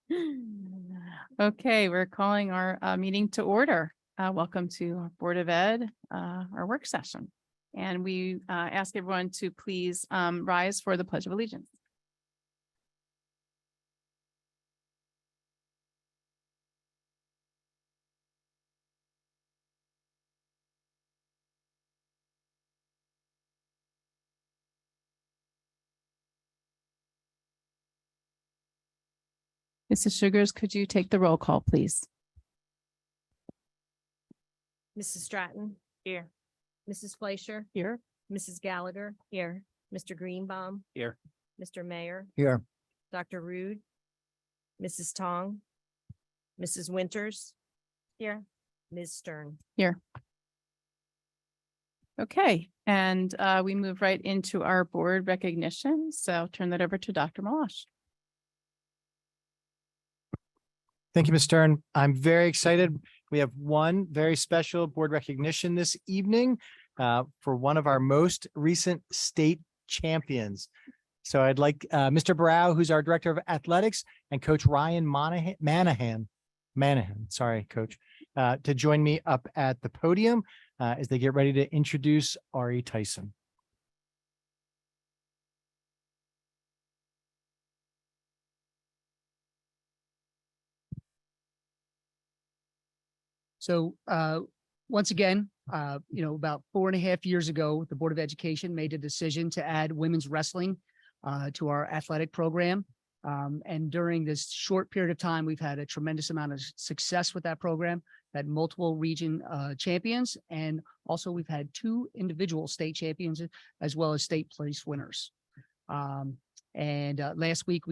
Okay, we're calling our meeting to order. Welcome to our Board of Ed, our work session. And we ask everyone to please rise for the Pledge of Allegiance. Mrs. Sugars, could you take the roll call, please? Mrs. Stratton. Here. Mrs. Fleischer. Here. Mrs. Gallagher. Here. Mr. Greenbaum. Here. Mr. Mayor. Here. Dr. Rude. Mrs. Tong. Mrs. Winters. Here. Ms. Stern. Here. Okay, and we move right into our board recognition. So I'll turn that over to Dr. Malash. Thank you, Ms. Stern. I'm very excited. We have one very special board recognition this evening for one of our most recent state champions. So I'd like Mr. Brow, who's our director of athletics, and Coach Ryan Manahan, sorry, Coach, to join me up at the podium as they get ready to introduce Ari Tyson. So once again, about 4.5 years ago, the Board of Education made a decision to add women's wrestling to our athletic program. And during this short period of time, we've had a tremendous amount of success with that program, had multiple region champions, and also we've had 2 individual state champions as well as state place winners. Last week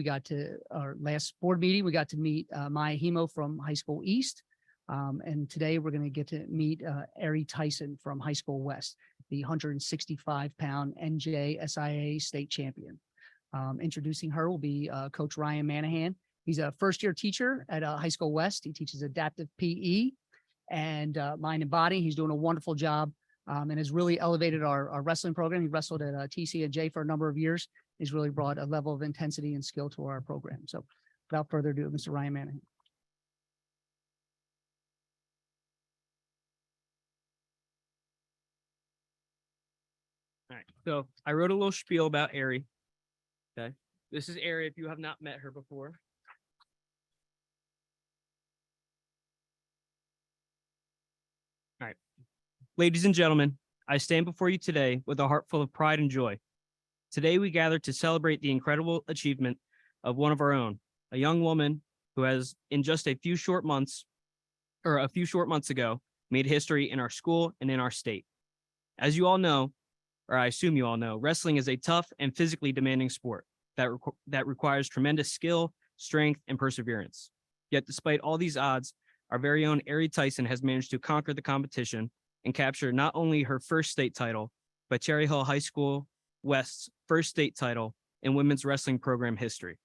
our last board meeting, we got to meet Maya Hemo from High School East. And today we're going to get to meet Ari Tyson from High School West, the 165-pound NJSIA state champion. Introducing her will be Coach Ryan Manahan. He's a first-year teacher at High School West. He teaches adaptive PE and mind and body. He's doing a wonderful job and has really elevated our wrestling program. He wrestled at TC&J for a number of years. He's really brought a level of intensity and skill to our program. So without further ado, Mr. Ryan Manahan. All right. So I wrote a little spiel about Ari. Okay. This is Ari if you have not met her before. All right. Ladies and gentlemen, I stand before you today with a heart full of pride and joy. Today we gather to celebrate the incredible achievement of one of our own, a young woman who has in just a few short months ago, made history in our school and in our state. As you all know, or I assume you all know, wrestling is a tough and physically demanding sport that requires tremendous skill, strength, and perseverance. Yet despite all these odds, our very own Ari Tyson has managed to conquer the competition and capture not only her first state title, but Cherry Hill High School West's first state title in women's wrestling program history.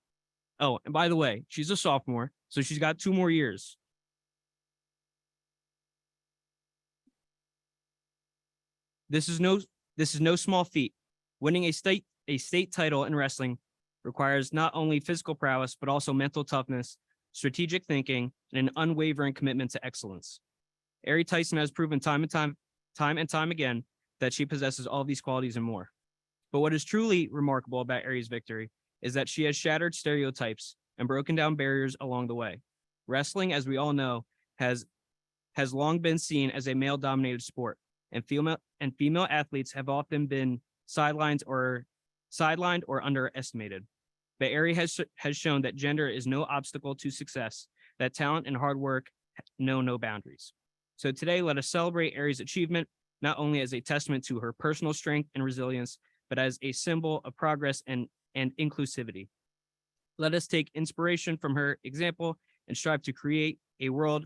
Oh, and by the way, she's a sophomore, so she's got 2 more years. This is no small feat. Winning a state title in wrestling requires not only physical prowess, but also mental toughness, strategic thinking, and an unwavering commitment to excellence. Ari Tyson has proven time and time again that she possesses all these qualities and more. But what is truly remarkable about Ari's victory is that she has shattered stereotypes and broken down barriers along the way. Wrestling, as we all know, has long been seen as a male-dominated sport, and female athletes have often been sidelined or underestimated. But Ari has shown that gender is no obstacle to success, that talent and hard work know no boundaries. So today, let us celebrate Ari's achievement, not only as a testament to her personal strength and resilience, but as a symbol of progress and inclusivity. Let us take inspiration from her example and strive to create a world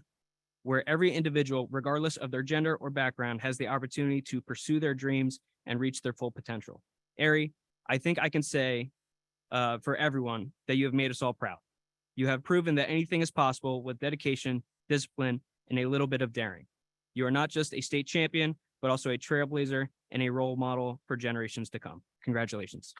where every individual, regardless of their gender or background, has the opportunity to pursue their dreams and reach their full potential. Ari, I think I can say for everyone that you have made us all proud. You have proven that anything is possible with dedication, discipline, and a little bit of daring. You are not just a state champion, but also a trailblazer and a role model for generations to come. Congratulations.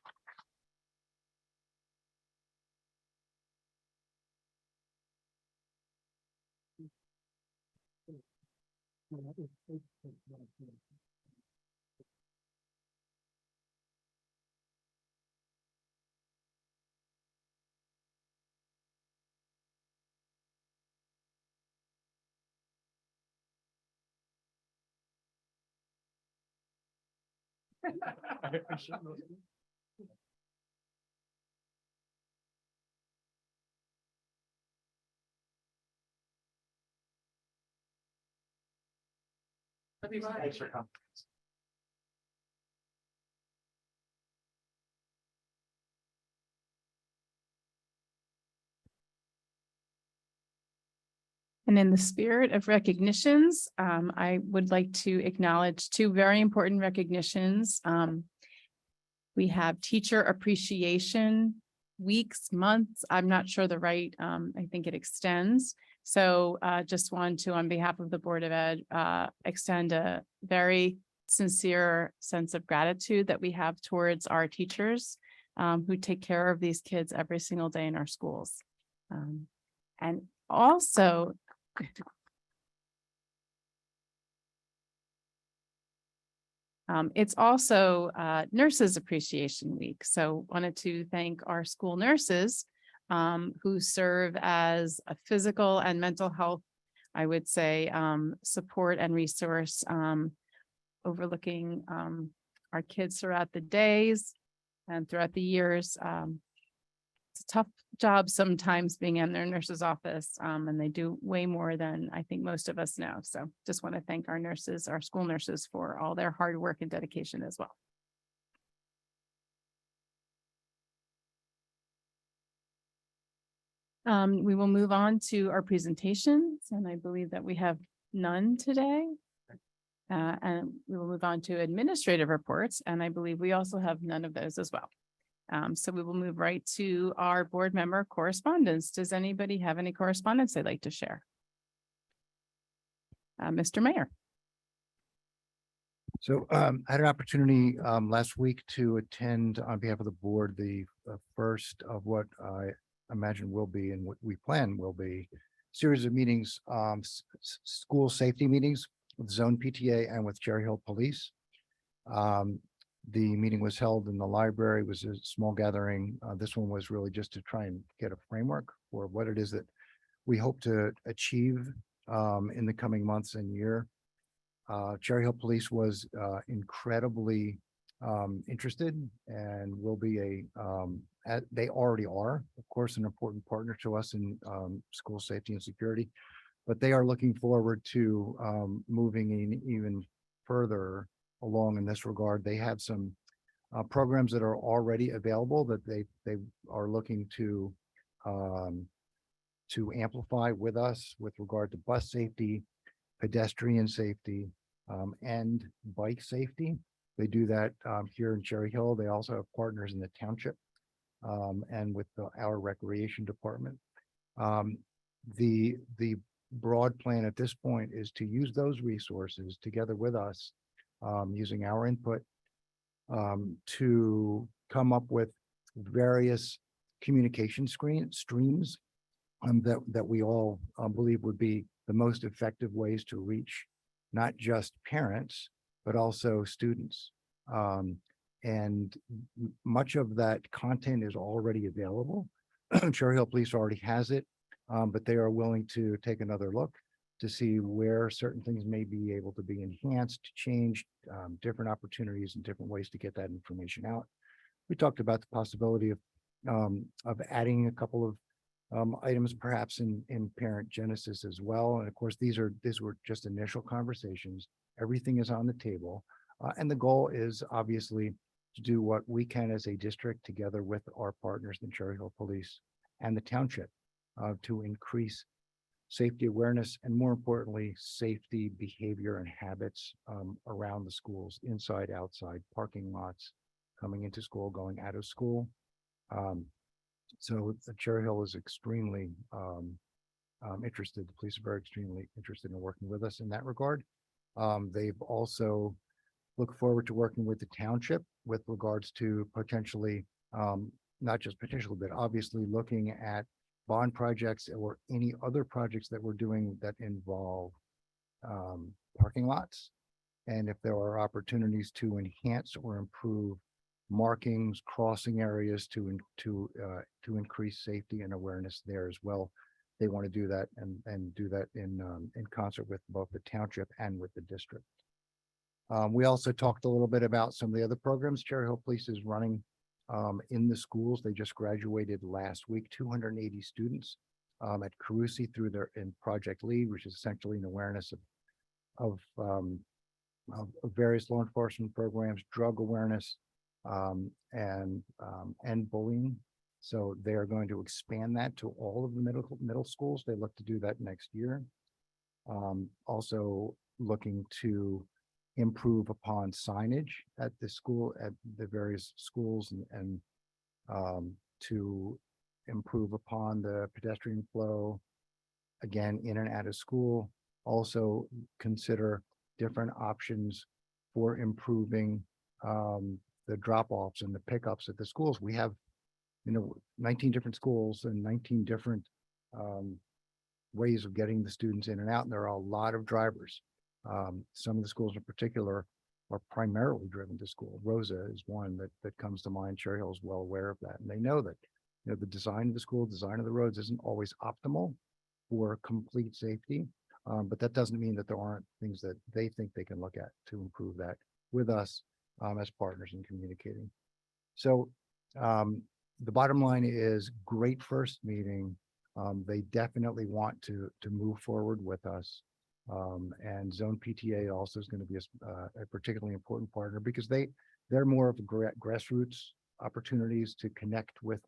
Thanks for coming. And in the spirit of recognitions, I would like to acknowledge two very important recognitions. We have Teacher Appreciation Weeks, months. I'm not sure the right, I think it extends. So just want to, on behalf of the Board of Ed, extend a very sincere sense of gratitude that we have towards our teachers who take care of these kids every single day in our schools. And also, it's also Nurses Appreciation Week. So wanted to thank our school nurses who serve as a physical and mental health, I would say, support and resource, overlooking our kids throughout the days and throughout the years. It's a tough job sometimes being in their nurse's office, and they do way more than I think most of us know. So just want to thank our nurses, our school nurses, for all their hard work and dedication as well. We will move on to our presentations, and I believe that we have none today. And we will move on to administrative reports, and I believe we also have none of those as well. So we will move right to our board member correspondence. Does anybody have any correspondence they'd like to share? Mr. Mayor. So I had an opportunity last week to attend on behalf of the board, the first of what I imagine will be and what we plan will be series of meetings, school safety meetings with Zone PTA and with Cherry Hill Police. The meeting was held in the library, it was a small gathering. This one was really just to try and get a framework for what it is that we hope to achieve in the coming months and year. Cherry Hill Police was incredibly interested and will be they already are, of course, an important partner to us in school safety and security, but they are looking forward to moving in even further along in this regard. They have some programs that are already available that they are looking to amplify with us with regard to bus safety, pedestrian safety, and bike safety. They do that here in Cherry Hill. They also have partners in the township and with our recreation department. The broad plan at this point is to use those resources together with us, using our input to come up with various communication streams that we all believe would be the most effective ways to reach not just parents, but also students. And much of that content is already available. Cherry Hill Police already has it, but they are willing to take another look to see where certain things may be able to be enhanced, changed, different opportunities and different ways to get that information out. We talked about the possibility of adding a couple of items perhaps in parent genesis as well. And of course, these were just initial conversations. Everything is on the table. And the goal is obviously to do what we can as a district together with our partners, the Cherry Hill Police and the township, to increase safety awareness and, more importantly, safety behavior and habits around the schools, inside, outside, parking lots, coming into school, going out of school. So Cherry Hill is extremely interested. The police are very extremely interested in working with us in that regard. They've also looked forward to working with the township with regards to potentially, not just potentially, but obviously looking at bond projects or any other projects that we're doing that involve parking lots. And if there are opportunities to enhance or improve markings, crossing areas to increase safety and awareness there as well. They want to do that and do that in concert with both the township and with the district. We also talked a little bit about some of the other programs Cherry Hill Police is running in the schools. They just graduated last week, 280 students at Carusi through their in Project Lead, which is essentially an awareness of various law enforcement programs, drug awareness, and bullying. So they are going to expand that to all of the middle schools. They look to do that next year. Also looking to improve upon signage at the school, at the various schools, and to improve upon the pedestrian flow, again, in and out of school. Also consider different options for improving the drop-offs and the pickups at the schools. We have, 19 different schools and 19 different ways of getting the students in and out, and there are a lot of drivers. Some of the schools in particular are primarily driven to school. Rosa is one that comes to mind. Cherry Hill is well aware of that, and they know that the design of the school, design of the roads isn't always optimal for complete safety. But that doesn't mean that there aren't things that they think they can look at to improve that with us as partners in communicating. So the bottom line is great first meeting. They definitely want to move forward with us. And Zone PTA also is going to be a particularly important partner because they're more of a grassroots opportunities to connect with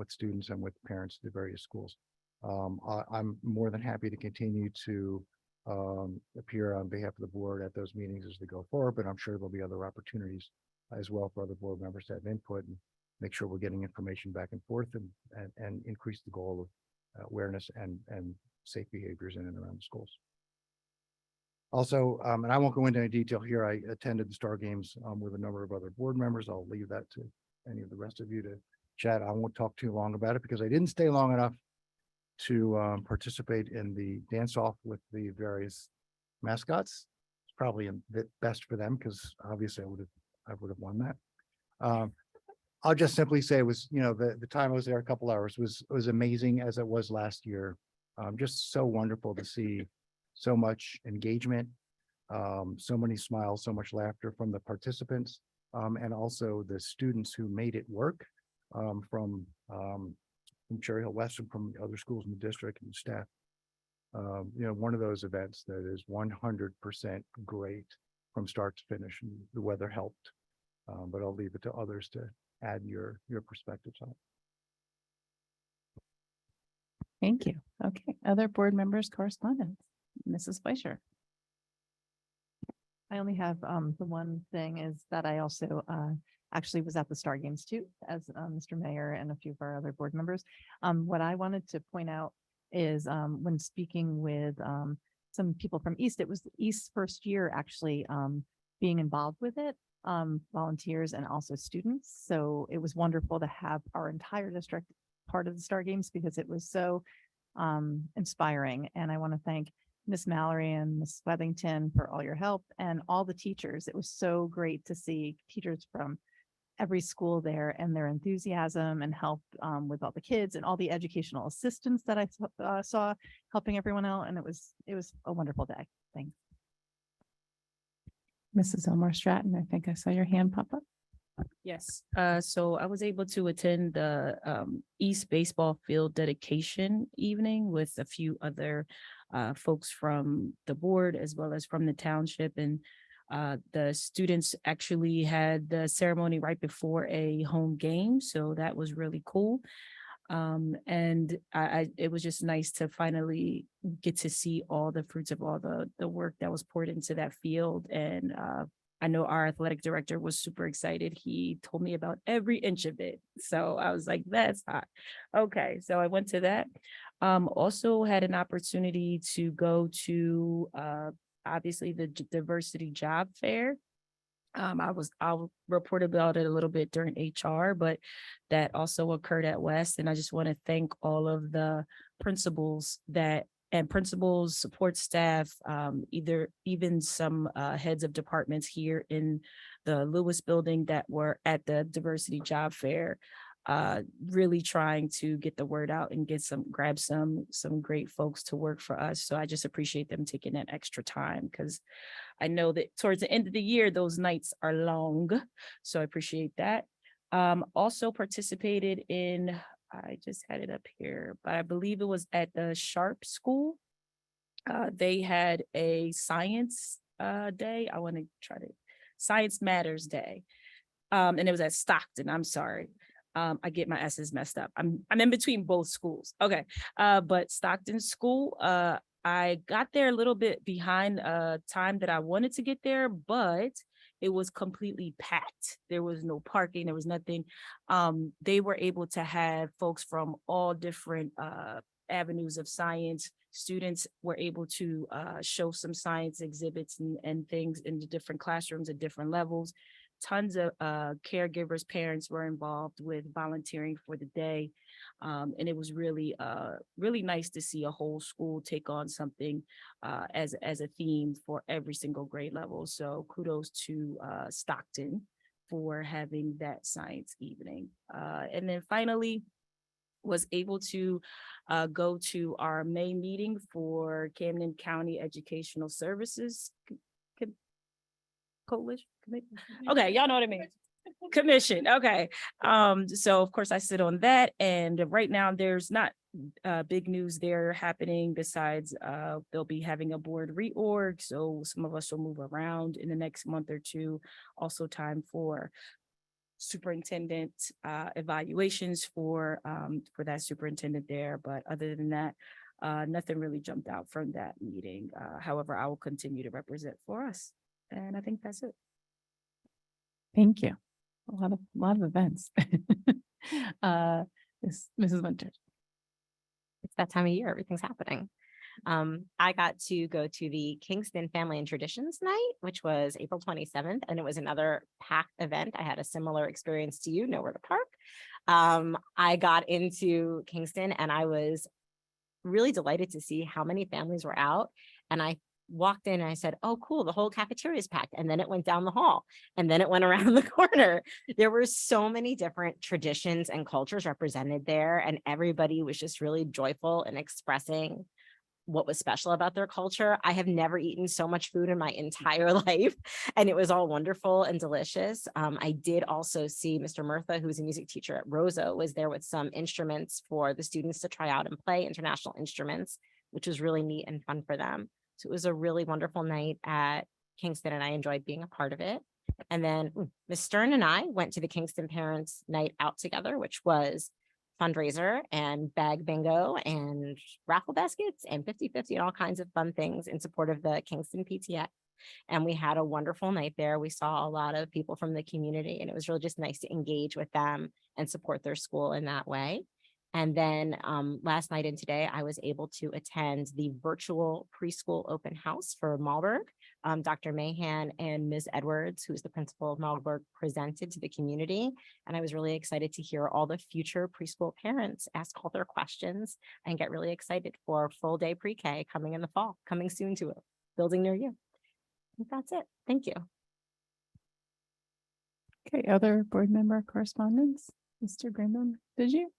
students and with parents at the various schools. I'm more than happy to continue to appear on behalf of the board at those meetings as they go forward, but I'm sure there'll be other opportunities as well for other board members to have input and make sure we're getting information back and forth and increase the goal of awareness and safe behaviors in and around the schools. Also, and I won't go into any detail here, I attended the Star Games with a number of other board members. I'll leave that to any of the rest of you to chat. I won't talk too long about it because I didn't stay long enough to participate in the dance-off with the various mascots. It's probably a bit best for them because obviously I would have won that. I'll just simply say it was, the time I was there, a couple hours, was amazing as it was last year. Just so wonderful to see so much engagement, so many smiles, so much laughter from the participants, and also the students who made it work from Cherry Hill West and from the other schools in the district and staff. One of those events that is 100% great from start to finish, and the weather helped. But I'll leave it to others to add your perspectives on it. Thank you. Okay, other board members' correspondence. Mrs. Fleischer. I only have the one thing is that I also actually was at the Star Games too, as Mr. Mayor and a few of our other board members. What I wanted to point out is when speaking with some people from East, it was East's first year actually being involved with it, volunteers and also students. So it was wonderful to have our entire district part of the Star Games because it was so inspiring. And I want to thank Miss Mallory and Miss Wethington for all your help and all the teachers. It was so great to see teachers from every school there and their enthusiasm and help with all the kids and all the educational assistants that I saw helping everyone out. And it was a wonderful day. Thanks. Mrs. Elmore Stratton, I think I saw your hand pop up. Yes, so I was able to attend the East Baseball Field dedication evening with a few other folks from the board as well as from the township, and the students actually had the ceremony right before a home game, so that was really cool. And it was just nice to finally get to see all the fruits of all the work that was poured into that field. And I know our athletic director was super excited. He told me about every inch of it. So I was like, that's hot. Okay, so I went to that. Also had an opportunity to go to obviously the diversity job fair. I'll report about it a little bit during HR, but that also occurred at West. And I just want to thank all of the principals that and principals, support staff, even some heads of departments here in the Lewis building that were at the diversity job fair, really trying to get the word out and grab some great folks to work for us. So I just appreciate them taking that extra time, because I know that towards the end of the year, those nights are long. So I appreciate that. Also participated in, I just had it up here, but I believe it was at the Sharp School. They had a science day. I want to try to Science Matters Day. And it was at Stockton. I'm sorry. I get my S's messed up. I'm in between both schools. Okay. But Stockton School, I got there a little bit behind time that I wanted to get there, but it was completely packed. There was no parking. There was nothing. They were able to have folks from all different avenues of science. Students were able to show some science exhibits and things in the different classrooms at different levels. Tons of caregivers, parents were involved with volunteering for the day. And it was really, really nice to see a whole school take on something as a theme for every single grade level. So kudos to Stockton for having that science evening. And then finally, was able to go to our May meeting for Camden County Educational Services Coalition. Okay, y'all know what I mean. Commission. Okay. So of course I sit on that, and right now there's not big news there happening besides they'll be having a board reorg. So some of us will move around in the next month or two. Also time for superintendent evaluations for that superintendent there. But other than that, nothing really jumped out from that meeting. However, I will continue to represent for us. And I think that's it. Thank you. A lot of events. Mrs. Winters. It's that time of year, everything's happening. I got to go to the Kingston Family and Traditions Night, which was April 27th, and it was another packed event. I had a similar experience to you, nowhere to park. I got into Kingston and I was really delighted to see how many families were out. And I walked in and I said, oh, cool, the whole cafeteria is packed. And then it went down the hall and then it went around the corner. There were so many different traditions and cultures represented there. And everybody was just really joyful and expressing what was special about their culture. I have never eaten so much food in my entire life, and it was all wonderful and delicious. I did also see Mr. Murtha, who's a music teacher at Rosa, was there with some instruments for the students to try out and play international instruments, which was really neat and fun for them. So it was a really wonderful night at Kingston, and I enjoyed being a part of it. And then Ms. Stern and I went to the Kingston Parents Night Out together, which was fundraiser and bag bingo and raffle baskets and 50-50 and all kinds of fun things in support of the Kingston PTX. And we had a wonderful night there. We saw a lot of people from the community, and it was really just nice to engage with them and support their school in that way. And then last night and today, I was able to attend the virtual preschool open house for Malberg. Dr. Mahan and Ms. Edwards, who's the principal of Malberg, presented to the community. And I was really excited to hear all the future preschool parents ask all their questions and get really excited for full day pre-K coming in the fall, coming soon to a building near you. I think that's it. Thank you. Okay, other board member correspondence? Mr. Graham, did you?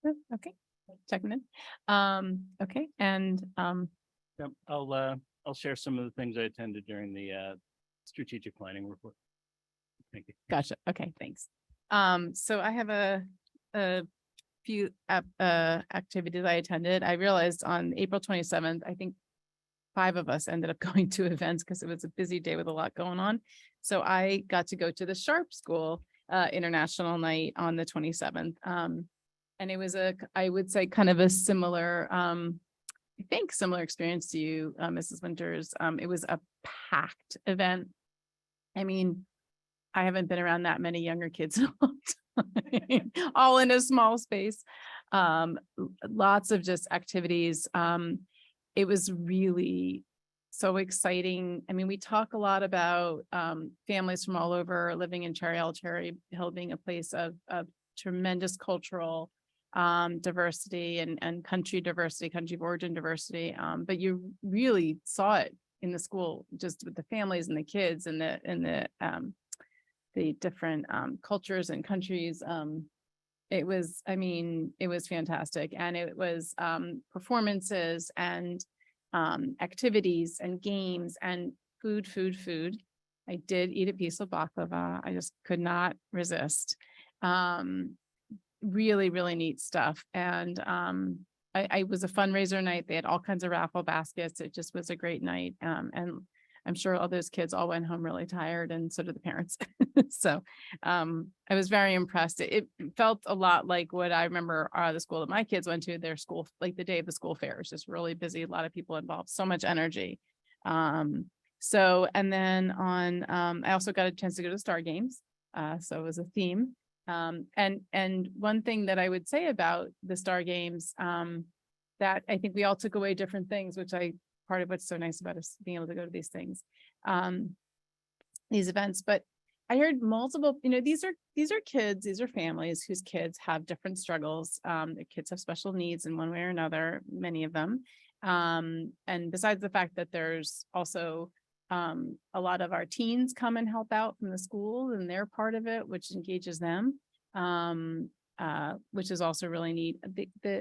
No? Okay, checking in. Okay, and Yep, I'll share some of the things I attended during the strategic planning report. Thank you. gotcha. Okay, thanks. So I have a few activities I attended. I realized on April 27th, I think 5 of us ended up going to events because it was a busy day with a lot going on. So I got to go to the Sharp School International Night on the 27th. And it was I would say kind of a similar, I think similar experience to you, Mrs. Winters. It was a packed event. I mean, I haven't been around that many younger kids in a long time, all in a small space. Lots of just activities. It was really so exciting. I mean, we talk a lot about families from all over living in Cherry Hill being a place of tremendous cultural diversity and country diversity, country of origin diversity. But you really saw it in the school, just with the families and the kids and the different cultures and countries. It was, I mean, it was fantastic. And it was performances and activities and games and food. I did eat a piece of baklava. I just could not resist. Really, really neat stuff. And I was a fundraiser night. They had all kinds of raffle baskets. It just was a great night. And I'm sure all those kids all went home really tired, and so did the parents. So I was very impressed. It felt a lot like what I remember the school that my kids went to, their school, like the day of the school fair is just really busy, a lot of people involved, so much energy. So, and then on, I also got a chance to go to Star Games. So it was a theme. And one thing that I would say about the Star Games, that I think we all took away different things, which part of what's so nice about us being able to go to these things, these events. But I heard multiple, these are kids, these are families whose kids have different struggles. Their kids have special needs in one way or another, many of them. And besides the fact that there's also a lot of our teens come and help out from the school, and they're part of it, which engages them, which is also really neat.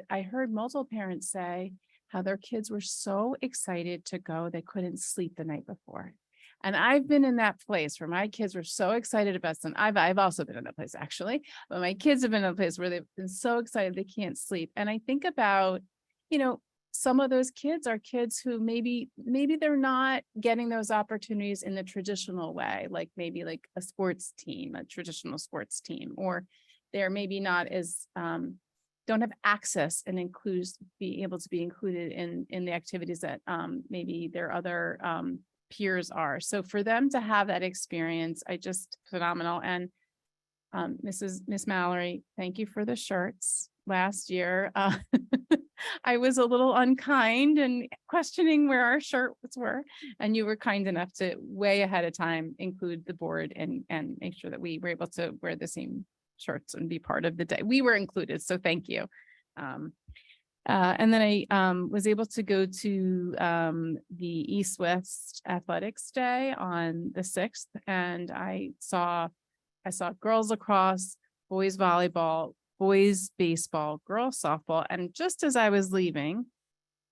I heard multiple parents say how their kids were so excited to go, they couldn't sleep the night before. And I've been in that place where my kids were so excited about something. I've also been in that place, actually, but my kids have been in a place where they've been so excited they can't sleep. And I think about, some of those kids are kids who maybe they're not getting those opportunities in the traditional way, like maybe like a sports team, a traditional sports team, or they're maybe not as don't have access and be able to be included in the activities that maybe their other peers are. So for them to have that experience, phenomenal. And Miss Mallory, thank you for the shirts. Last year, I was a little unkind and questioning where our shirts were, and you were kind enough to way ahead of time include the board and make sure that we were able to wear the same shirts and be part of the day. We were included, so thank you. And then I was able to go to the East-West Athletics Day on the 6th, and I saw girls lacrosse, boys volleyball, boys baseball, girls softball. And just as I was leaving,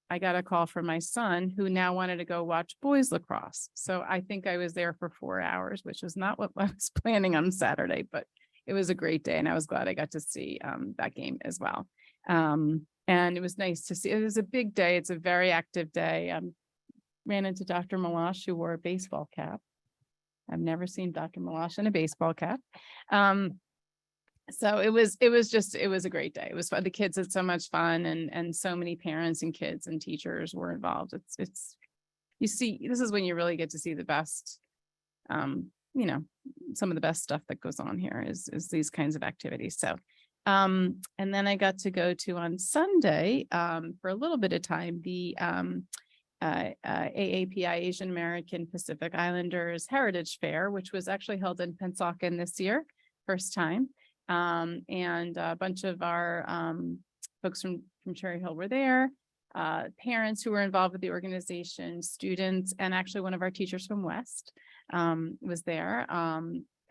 I got a call from my son, who now wanted to go watch boys lacrosse. So I think I was there for 4 hours, which was not what I was planning on Saturday, but it was a great day. And I was glad I got to see that game as well. And it was nice to see. It was a big day. It's a very active day. Ran into Dr. Malash, who wore a baseball cap. I've never seen Dr. Malash in a baseball cap. So it was a great day. It was fun. The kids had so much fun, and so many parents and kids and teachers were involved. You see, this is when you really get to see the best, some of the best stuff that goes on here is these kinds of activities. So, and then I got to go to on Sunday, for a little bit of time, the, AAPI Asian American Pacific Islanders Heritage Fair, which was actually held in Pennsauken this year, first time. And a bunch of our folks from Cherry Hill were there, parents who were involved with the organization, students, and actually one of our teachers from West was there,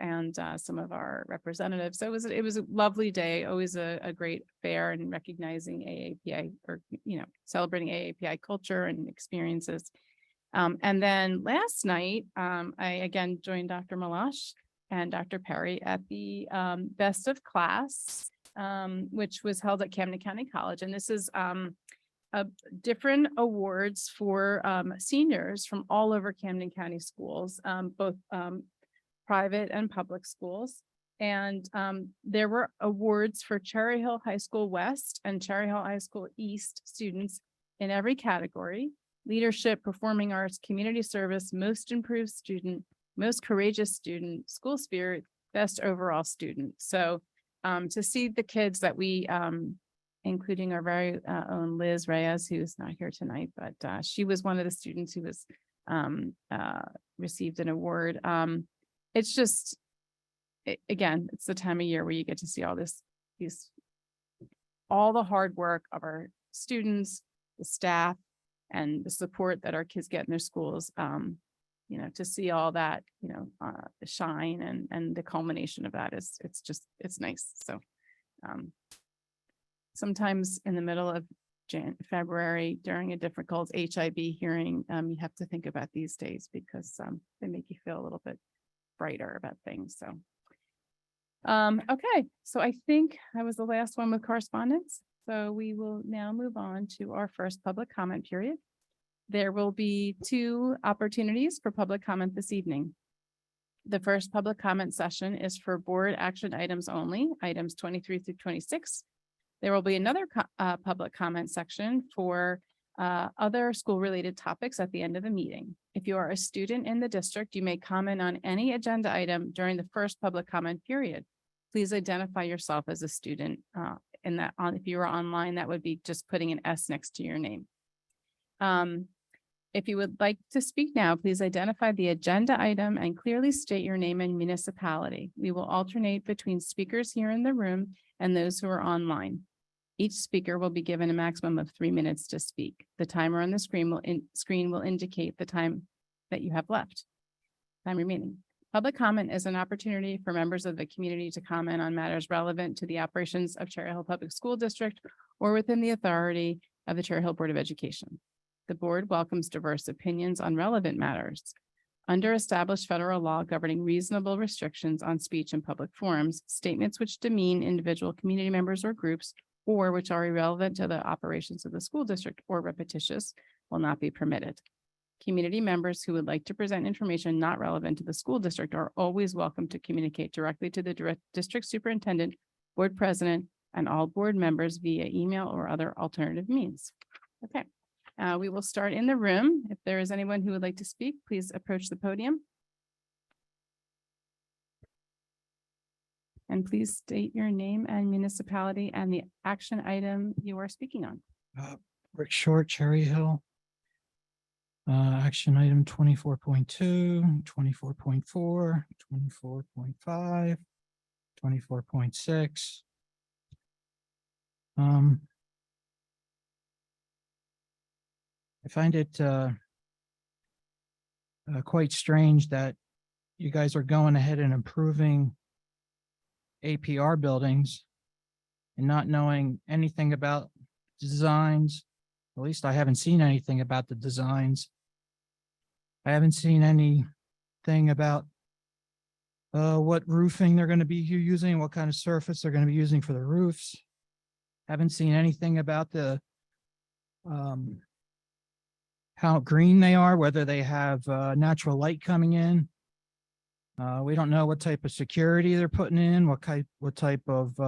and some of our representatives. So it was a lovely day, always a great fair, and recognizing AAPI, or celebrating AAPI culture and experiences. And then last night, I again joined Dr. Malash and Dr. Perry at the Best of Class, which was held at Camden County College. And this is different awards for seniors from all over Camden County schools, both private and public schools. And there were awards for Cherry Hill High School West and Cherry Hill High School East students in every category: leadership, performing arts, community service, most improved student, most courageous student, school spirit, best overall student. So to see the kids that we, including our very own Liz Reyes, who's not here tonight, but she was one of the students who was received an award. It's just, again, it's the time of year where you get to see all these all the hard work of our students, the staff, and the support that our kids get in their schools. To see all that, shine and the culmination of that it's nice. So sometimes in the middle of February during a difficult HIB hearing, you have to think about these days because they make you feel a little bit brighter about things. So, okay, so I think I was the last one with correspondence. So we will now move on to our first public comment period. There will be 2 opportunities for public comment this evening. The first public comment session is for board action items only, items 23 through 26. There will be another public comment section for other school-related topics at the end of the meeting. If you are a student in the district, you may comment on any agenda item during the first public comment period. Please identify yourself as a student. If you are online, that would be just putting an S next to your name. If you would like to speak now, please identify the agenda item and clearly state your name and municipality. We will alternate between speakers here in the room and those who are online. Each speaker will be given a maximum of 3 minutes to speak. The timer on the screen will indicate the time that you have left. Time remaining. Public comment is an opportunity for members of the community to comment on matters relevant to the operations of Cherry Hill Public School District or within the authority of the Cherry Hill Board of Education. The board welcomes diverse opinions on relevant matters. Under established federal law governing reasonable restrictions on speech in public forums, statements which demean individual community members or groups or which are irrelevant to the operations of the school district or repetitious will not be permitted. Community members who would like to present information not relevant to the school district are always welcome to communicate directly to the district superintendent, board president, and all board members via email or other alternative means. Okay. We will start in the room. If there is anyone who would like to speak, please approach the podium. And please state your name and municipality and the action item you are speaking on. Rick Short, Cherry Hill. Action item 24.2, 24.4, 24.5, 24.6. I find it quite strange that you guys are going ahead and improving APR buildings and not knowing anything about designs. At least I haven't seen anything about the designs. I haven't seen anything about what roofing they're going to be using, what kind of surface they're going to be using for the roofs. Haven't seen anything about the how green they are, whether they have natural light coming in. We don't know what type of security they're putting in, what type of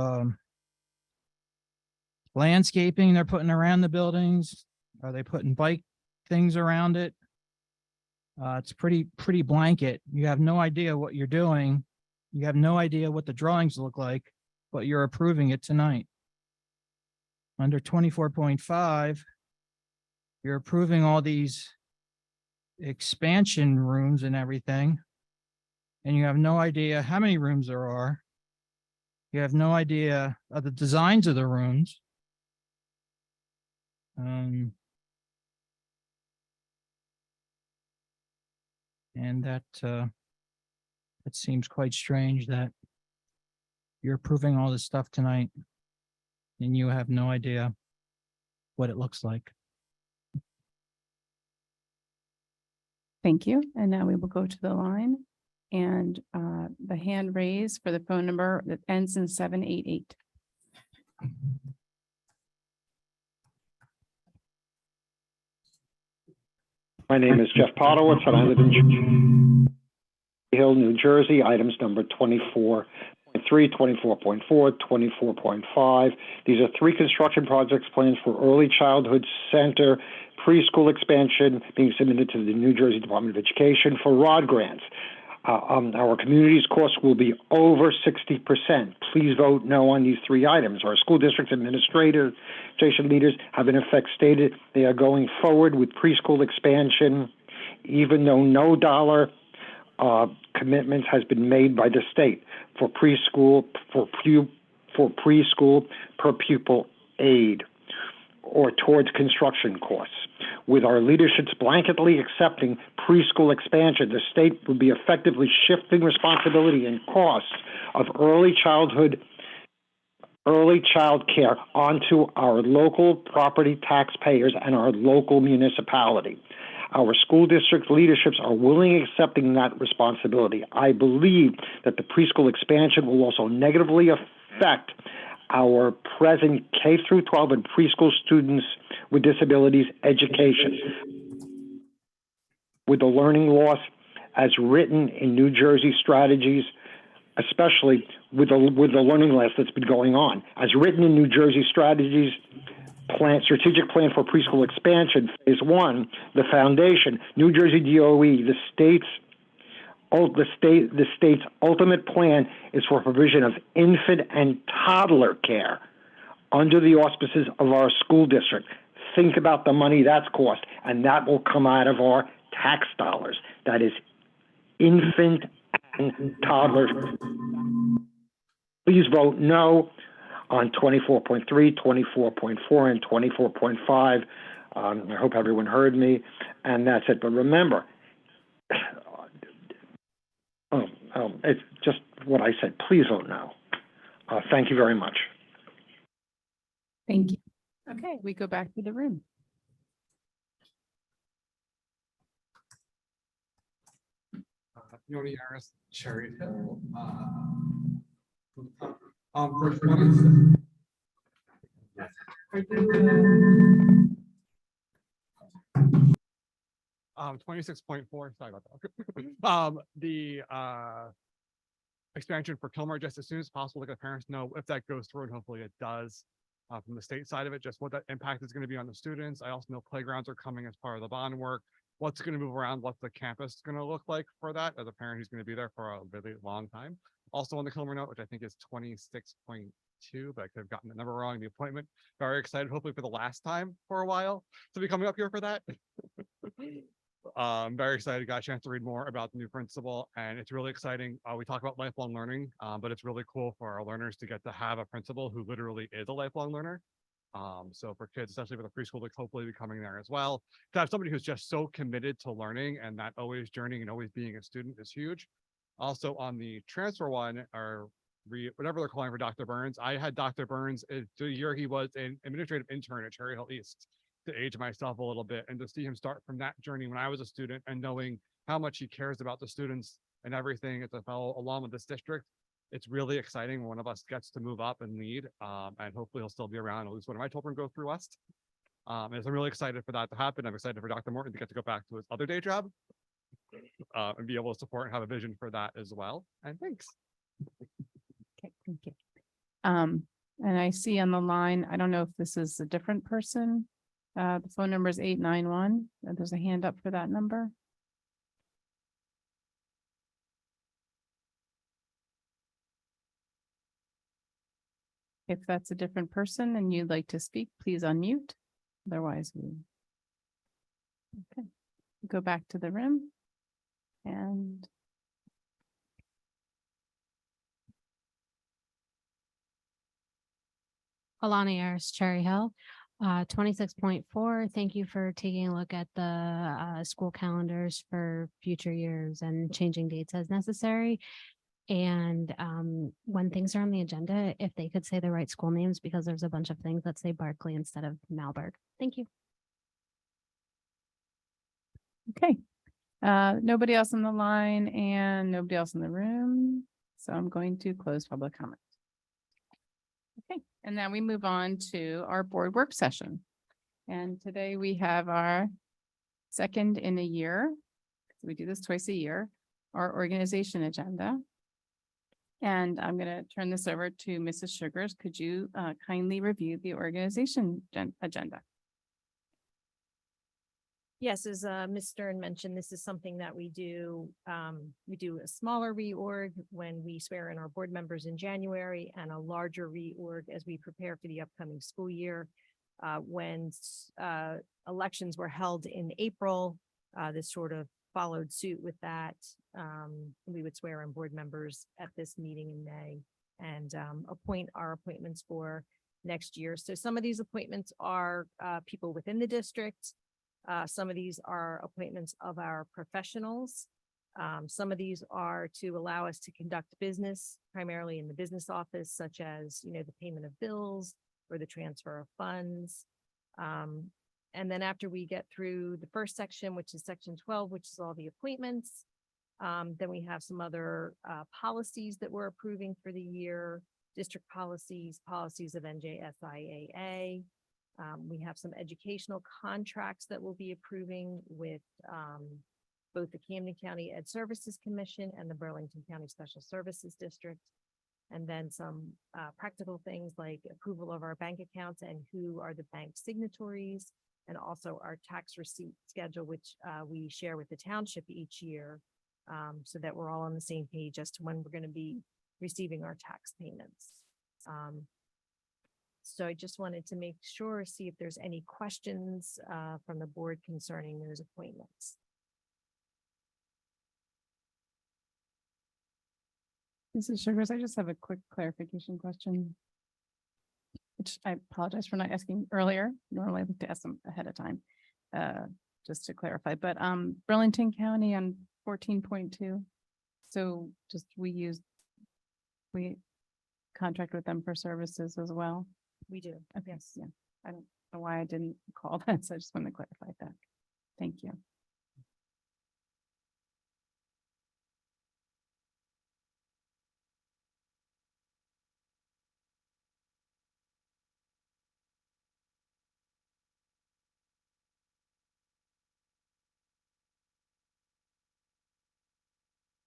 landscaping they're putting around the buildings. Are they putting bike things around it? It's pretty blanket. You have no idea what you're doing. You have no idea what the drawings look like, but you're approving it tonight. Under 24.5, you're approving all these expansion rooms and everything, and you have no idea how many rooms there are. You have no idea of the designs of the rooms. And that seems quite strange that you're approving all this stuff tonight and you have no idea what it looks like. Thank you. And now we will go to the line and the hand raised for the phone number that ends in 788. My name is Jeff Podowitz, and I live in Cherry Hill, New Jersey. Items number 24.3, 24.4, 24.5. These are 3 construction projects plans for early childhood center preschool expansion being submitted to the New Jersey Department of Education for ROD grants. Our community's costs will be over 60%. Please vote no on these 3 items. Our school district's administration leaders have in effect stated they are going forward with preschool expansion, even though no dollar commitments has been made by the state for preschool per pupil aid or towards construction costs. With our leaderships blanketly accepting preschool expansion, the state would be effectively shifting responsibility and costs of early child care onto our local property taxpayers and our local municipality. Our school district leaderships are willing accepting that responsibility. I believe that the preschool expansion will also negatively affect our present K through 12 and preschool students with disabilities education. With the learning loss as written in New Jersey strategies, especially with the learning loss that's been going on, as written in New Jersey strategies, strategic plan for preschool expansion, phase 1, the foundation, New Jersey DOE, the state's ultimate plan is for provision of infant and toddler care under the auspices of our school district. Think about the money that's cost, and that will come out of our tax dollars. That is infant and toddler. Please vote no on 24.3, 24.4, and 24.5. I hope everyone heard me, and that's it. But remember, it's just what I said. Please vote no. Thank you very much. Thank you. Okay, we go back to the room. Yoni Harris, Cherry Hill. For 26. I do, 26.4, sorry about that. The expansion for Kilmer, just as soon as possible, let the parents know if that goes through, and hopefully it does. From the state side of it, just what that impact is going to be on the students. I also know playgrounds are coming as part of the bond work. What's going to move around, what's the campus going to look like for that, as a parent who's going to be there for a really long time. Also on the Kilmer note, which I think is 26.2, but I could have gotten the number wrong, the appointment. Very excited, hopefully for the last time for a while to be coming up here for that. Very excited, got a chance to read more about the new principal, and it's really exciting. We talk about lifelong learning, but it's really cool for our learners to get to have a principal who literally is a lifelong learner. So for kids, especially for the preschool, to hopefully be coming there as well, to have somebody who's just so committed to learning and that always journeying and always being a student is huge. Also on the transfer one, or whatever they're calling for Dr. Burns, I had Dr. Burns the year he was an administrative intern at Cherry Hill East, to age myself a little bit, and to see him start from that journey when I was a student, and knowing how much he cares about the students and everything as a fellow along with this district. It's really exciting when one of us gets to move up and lead, and hopefully he'll still be around. At least one of my children go through West. And so I'm really excited for that to happen. I'm excited for Dr. Morton to get to go back to his other day job, and be able to support and have a vision for that as well. And thanks. Okay, thank you. And I see on the line, I don't know if this is a different person. The phone number is 891. There's a hand up for that number. If that's a different person and you'd like to speak, please unmute. Otherwise, we go back to the room and Alani Harris, Cherry Hill. 26.4, thank you for taking a look at the school calendars for future years and changing dates as necessary. And when things are on the agenda, if they could say the right school names, because there's a bunch of things that say Barkley instead of Malberg. Thank you. okay. Nobody else on the line and nobody else in the room. So I'm going to close public comment. Okay, and now we move on to our board work session. And today we have our second in a year. We do this twice a year, our organization agenda. And I'm going to turn this over to Mrs. Sugars. Could you kindly review the organization agenda? Yes, as Ms. Stern mentioned, this is something that we do. We do a smaller reorg when we swear in our board members in January, and a larger reorg as we prepare for the upcoming school year. When elections were held in April, this sort of followed suit with that. We would swear in board members at this meeting in May and appoint our appointments for next year. So some of these appointments are people within the district. Some of these are appointments of our professionals. Some of these are to allow us to conduct business primarily in the business office, such as, the payment of bills or the transfer of funds. And then after we get through the first section, which is section 12, which is all the appointments, then we have some other policies that we're approving for the year, district policies, policies of NJSIAA. We have some educational contracts that we'll be approving with both the Camden County Ed Services Commission and the Burlington County Special Services District. And then some practical things like approval of our bank accounts and who are the bank signatories, and also our tax receipt schedule, which we share with the township each year, so that we're all on the same page as to when we're going to be receiving our tax payments. So I just wanted to make sure, see if there's any questions from the board concerning those appointments. Mrs. Sugars, I just have a quick clarification question, which I apologize for not asking earlier. Normally I like to ask them ahead of time, just to clarify, but Burlington County on 14.2. So just we contract with them for services as well. We do. Okay, yeah. I don't know why I didn't call that, so I just wanted to clarify that. Thank you.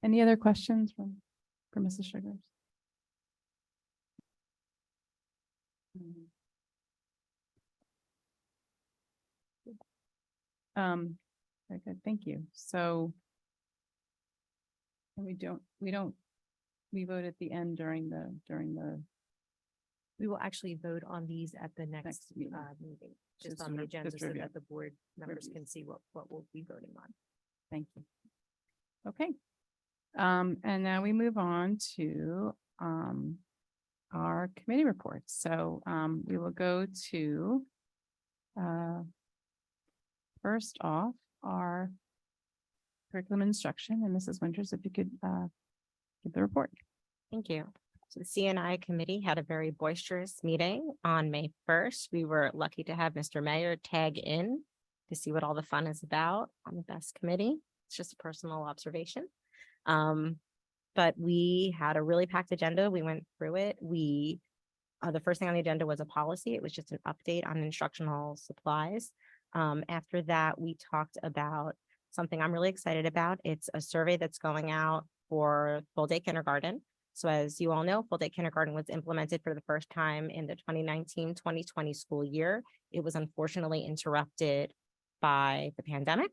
Any other questions for Mrs. Sugars? Very good, thank you. So we vote at the end during the. We will actually vote on these at the next meeting. meeting, just Just on the re- agenda just so review. that the board members Review. can see what we'll be voting on. Thank you. Okay. And now we move on to our committee reports. So we will go to first off, our curriculum instruction, and Mrs. Winters, if you could give the report. Thank you. So the CNI committee had a very boisterous meeting on May 1st. We were lucky to have Mr. Mayor tag in to see what all the fun is about on the best committee. It's just a personal observation. But we had a really packed agenda. We went through it. The first thing on the agenda was a policy. It was just an update on instructional supplies. After that, we talked about something I'm really excited about. It's a survey that's going out for full day kindergarten. So as you all know, full day kindergarten was implemented for the first time in the 2019-2020 school year. It was unfortunately interrupted by the pandemic.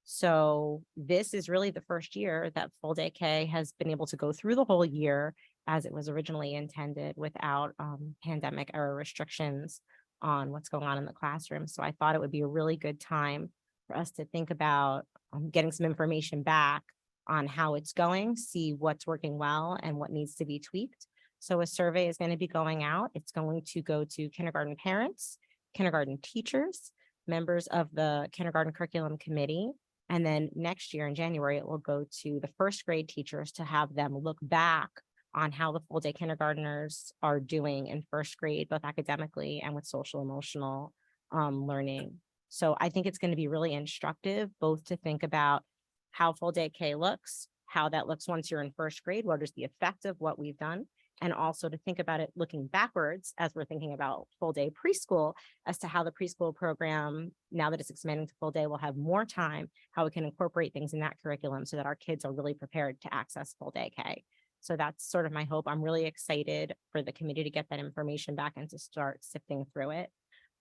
So this is really the first year that full day K has been able to go through the whole year as it was originally intended without pandemic era restrictions on what's going on in the classroom. So I thought it would be a really good time for us to think about getting some information back on how it's going, see what's working well and what needs to be tweaked. So a survey is going to be going out. It's going to go to kindergarten parents, kindergarten teachers, members of the kindergarten curriculum committee. And then next year in January, it will go to the first grade teachers to have them look back on how the full day kindergartners are doing in first grade, both academically and with social emotional learning. So I think it's going to be really instructive, both to think about how full day K looks, how that looks once you're in first grade, what is the effect of what we've done, and also to think about it looking backwards as we're thinking about full day preschool as to how the preschool program, now that it's expanding to full day, will have more time, how we can incorporate things in that curriculum so that our kids are really prepared to access full day K. So that's sort of my hope. I'm really excited for the committee to get that information back and to start sifting through it.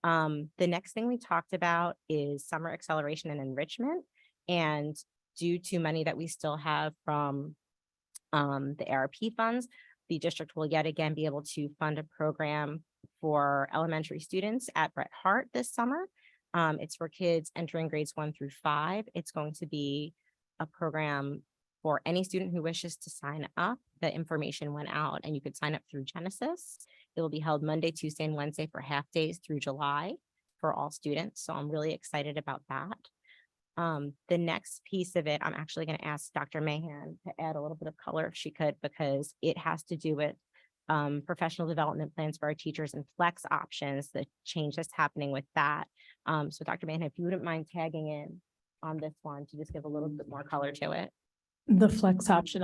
The next thing we talked about is summer acceleration and enrichment. And due to money that we still have from the ARP funds, the district will yet again be able to fund a program for elementary students at Bret Harte this summer. It's for kids entering grades 1 through 5. It's going to be a program for any student who wishes to sign up. The information went out and you could sign up through Genesis. It will be held Monday, Tuesday, and Wednesday for half days through July for all students. So I'm really excited about that. The next piece of it, I'm actually going to ask Dr. Mahan to add a little bit of color if she could, because it has to do with professional development plans for our teachers and flex options, the change that's happening with that. So Dr. Mahan, if you wouldn't mind tagging in on this one to just give a little bit more color to it. The flex option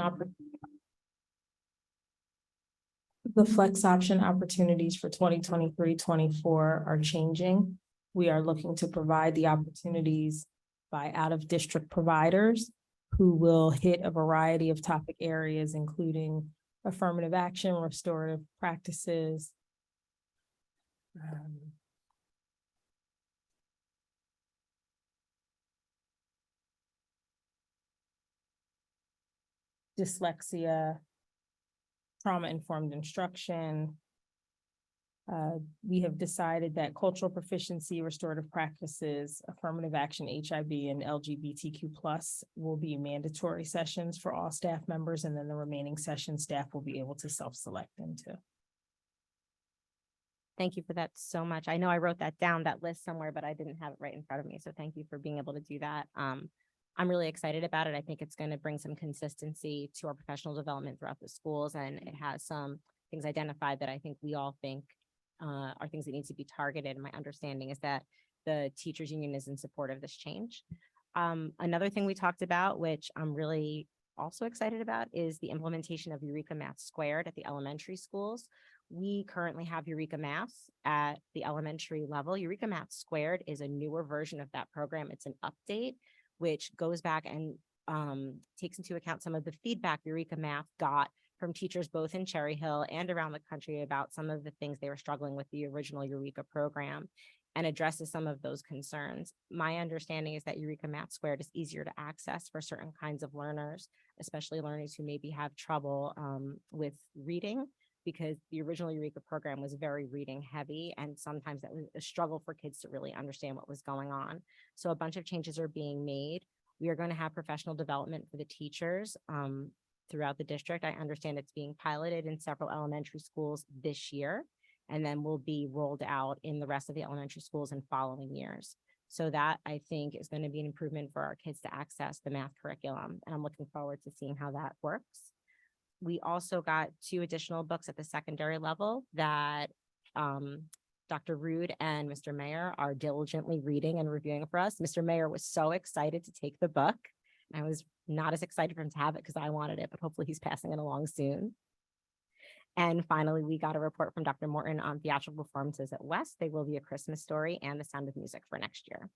opportunities for 2023-24 are changing. We are looking to provide the opportunities by out-of-district providers who will hit a variety of topic areas, including affirmative action, restorative practices, dyslexia, trauma-informed instruction. We have decided that cultural proficiency, restorative practices, affirmative action, HIB, and LGBTQ+ will be mandatory sessions for all staff members, and then the remaining sessions staff will be able to self-select into. Thank you for that so much. I know I wrote that down, that list somewhere, but I didn't have it right in front of me. So thank you for being able to do that. I'm really excited about it. I think it's going to bring some consistency to our professional development throughout the schools, and it has some things identified that I think we all think are things that need to be targeted. My understanding is that the teachers union is in support of this change. Another thing we talked about, which I'm really also excited about, is the implementation of Eureka Math Squared at the elementary schools. We currently have Eureka Math at the elementary level. Eureka Math Squared is a newer version of that program. It's an update, which goes back and takes into account some of the feedback Eureka Math got from teachers both in Cherry Hill and around the country about some of the things they were struggling with the original Eureka program, and addresses some of those concerns. My understanding is that Eureka Math Squared is easier to access for certain kinds of learners, especially learners who maybe have trouble with reading, because the original Eureka program was very reading heavy, and sometimes that was a struggle for kids to really understand what was going on. So a bunch of changes are being made. We are going to have professional development for the teachers throughout the district. I understand it's being piloted in several elementary schools this year, and then will be rolled out in the rest of the elementary schools in following years. So that, I think, is going to be an improvement for our kids to access the math curriculum, and I'm looking forward to seeing how that works. We also got 2 additional books at the secondary level that Dr. Rude and Mr. Mayer are diligently reading and reviewing for us. Mr. Mayer was so excited to take the book. I was not as excited for him to have it because I wanted it, but hopefully he's passing it along soon. And finally, we got a report from Dr. Morton on theatrical performances at West. They will be A Christmas Story and The Sound of Music for next year.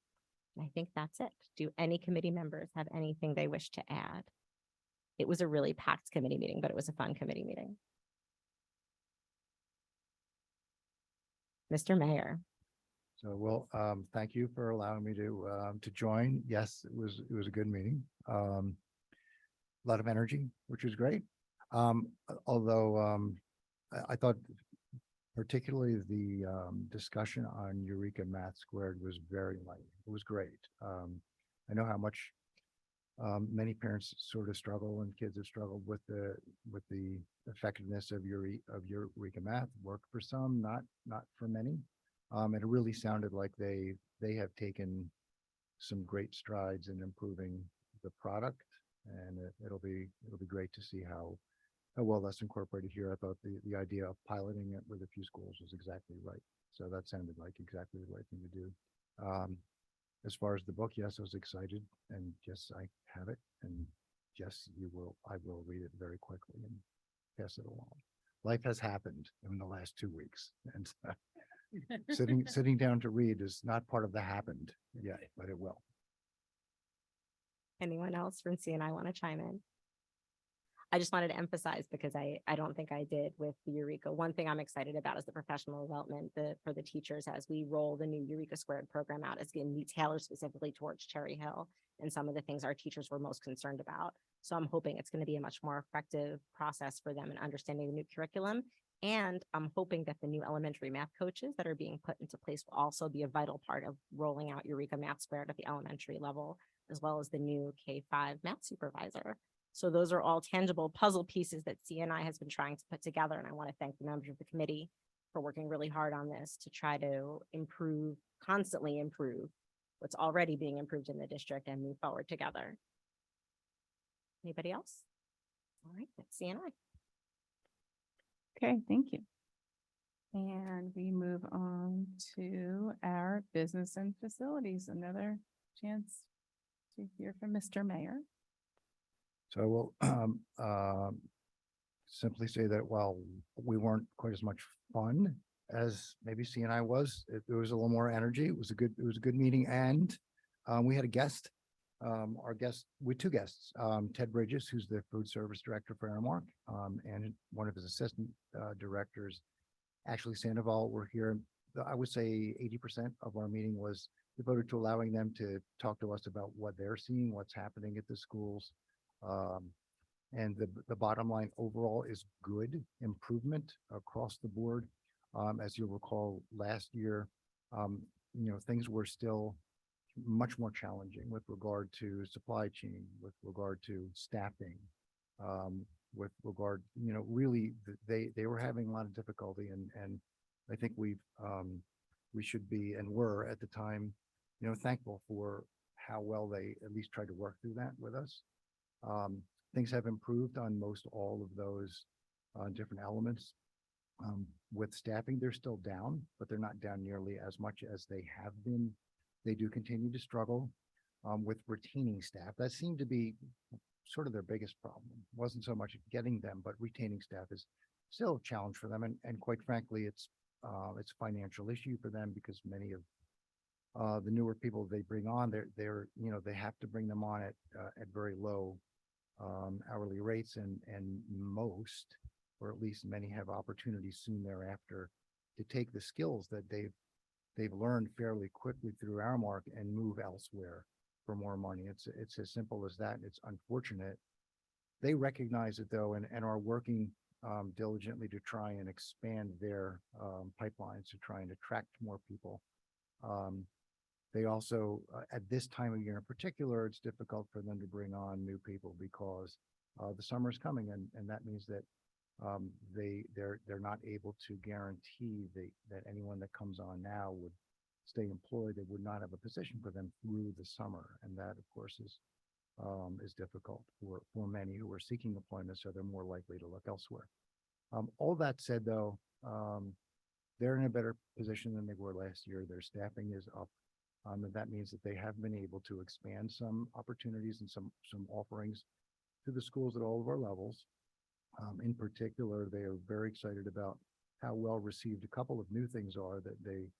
And I think that's it. Do any committee members have anything they wish to add? It was a really packed committee meeting, but it was a fun committee meeting. Mr. Mayor. So, well, thank you for allowing me to join. Yes, it was a good meeting. A lot of energy, which was great. Although I thought particularly the discussion on Eureka Math Squared was very light. It was great. I know how much many parents sort of struggle, and kids have struggled with the effectiveness of Eureka Math. Worked for some, not for many. It really sounded like they have taken some great strides in improving the product, and it'll be great to see how well that's incorporated here. I thought the idea of piloting it with a few schools was exactly right. So that sounded like exactly the right thing to do. As far as the book, yes, I was excited, and yes, I have it, and yes, I will read it very quickly and pass it along. Life has happened in the last 2 weeks, and sitting down to read is not part of the happened yet, but it will. Anyone else from CNI want to chime in? I just wanted to emphasize, because I don't think I did with the Eureka. One thing I'm excited about is the professional development for the teachers as we roll the new Eureka Squared program out. It's going to be tailored specifically towards Cherry Hill and some of the things our teachers were most concerned about. So I'm hoping it's going to be a much more effective process for them in understanding the new curriculum. And I'm hoping that the new elementary math coaches that are being put into place will also be a vital part of rolling out Eureka Math Squared at the elementary level, as well as the new K-5 math supervisor. So those are all tangible puzzle pieces that CNI has been trying to put together. And I want to thank the members of the committee for working really hard on this to try to improve, constantly improve what's already being improved in the district and move forward together. Anybody else? All right, that's CNI. Okay, thank you. And we move on to our business and facilities. Another chance to hear from Mr. Mayor. So I will simply say that while we weren't quite as much fun as maybe CNI was, there was a little more energy. It was a good meeting, and we had a guest. Our guest with two guests, Ted Bridges, who's the food service director for Aramark, and one of his assistant directors, actually Sandoval, were here. I would say 80% of our meeting was devoted to allowing them to talk to us about what they're seeing, what's happening at the schools. And the bottom line overall is good improvement across the board. As you'll recall, last year, things were still much more challenging with regard to supply chain, with regard to staffing, with regard, really they were having a lot of difficulty, and I think we should be and were at the time, thankful for how well they at least tried to work through that with us. Things have improved on most all of those different elements. With staffing, they're still down, but they're not down nearly as much as they have been. They do continue to struggle with retaining staff. That seemed to be sort of their biggest problem. It wasn't so much getting them, but retaining staff is still a challenge for them. And quite frankly, it's a financial issue for them, because many of the newer people they bring on, they have to bring them on at very low hourly rates, and most, or at least many, have opportunities soon thereafter to take the skills that they've learned fairly quickly through Aramark and move elsewhere for more money. It's as simple as that. It's unfortunate. They recognize it though, and are working diligently to try and expand their pipelines to try and attract more people. They also, at this time of year in particular, it's difficult for them to bring on new people because the summer is coming, and that means that they're not able to guarantee that anyone that comes on now would stay employed. They would not have a position for them through the summer, and that, of course, is difficult for many who are seeking employment, so they're more likely to look elsewhere. All that said, though, they're in a better position than they were last year. Their staffing is up. And that means that they have been able to expand some opportunities and some offerings to the schools at all of our levels. In particular, they are very excited about how well received a couple of new things are that they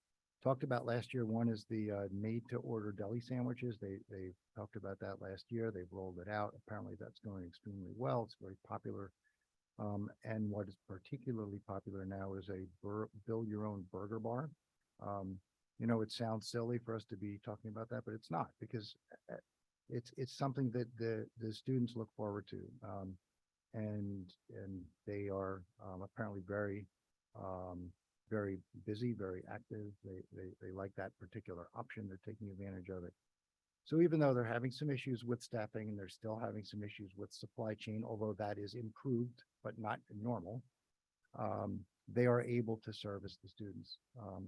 talked about last year. One is the made-to-order deli sandwiches. They talked about that last year. They've rolled it out. Apparently, that's going extremely well. It's very popular. And what is particularly popular now is a build-your-own burger bar. It sounds silly for us to be talking about that, but it's not, because it's something that the students look forward to, and they are apparently very busy, very active. They like that particular option. They're taking advantage of it. So even though they're having some issues with staffing, and they're still having some issues with supply chain, although that is improved but not normal, they are able to service the students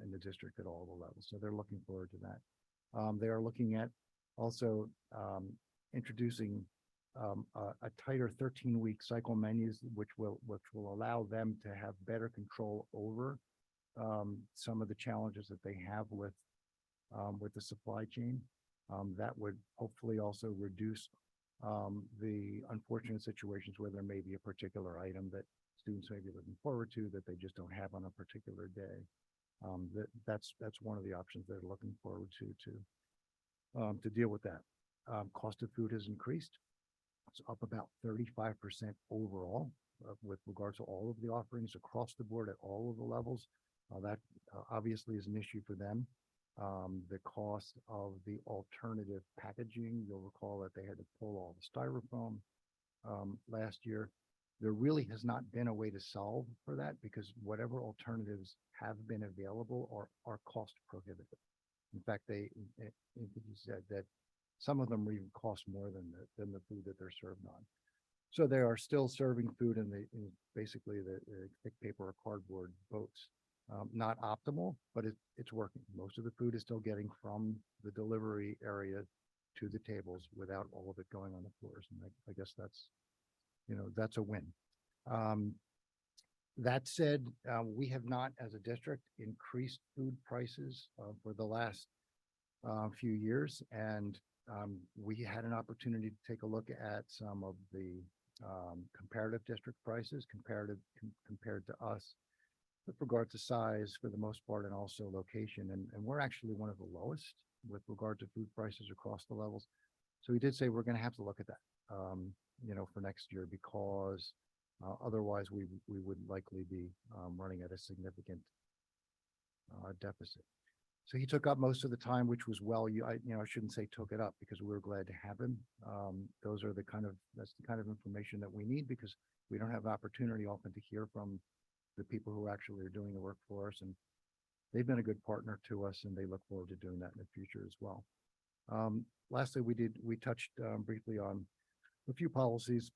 in the district at all the levels. So they're looking forward to that. They are looking at also introducing a tighter 13-week cycle menus, which will allow them to have better control over some of the challenges that they have with the supply chain. That would hopefully also reduce the unfortunate situations where there may be a particular item that students may be looking forward to that they just don't have on a particular day. That's one of the options they're looking forward to deal with that. Cost of food has increased. It's up about 35% overall with regard to all of the offerings across the board at all of the levels. That obviously is an issue for them. The cost of the alternative packaging, you'll recall that they had to pull all the styrofoam last year. There really has not been a way to solve for that, because whatever alternatives have been available are cost prohibitive. In fact, they said that some of them even cost more than the food that they're served on. So they are still serving food in basically the thick paper or cardboard boats not optimal, but it's working. Most of the food is still getting from the delivery area to the tables without all of it going on the floors. And I guess that's, that's a win. That said, we have not, as a district, increased food prices for the last few years. And we had an opportunity to take a look at some of the comparative district prices compared to us with regard to size for the most part and also location. And we're actually one of the lowest with regard to food prices across the levels. So we did say we're going to have to look at that, for next year, because otherwise we would likely be running at a significant deficit. So he took up most of the time, which was I shouldn't say took it up, because we were glad to have him. That's the kind of information that we need, because we don't have opportunity often to hear from the people who actually are doing the work for us. And they've been a good partner to us, and they look forward to doing that in the future as well. Lastly, we touched briefly on a few policies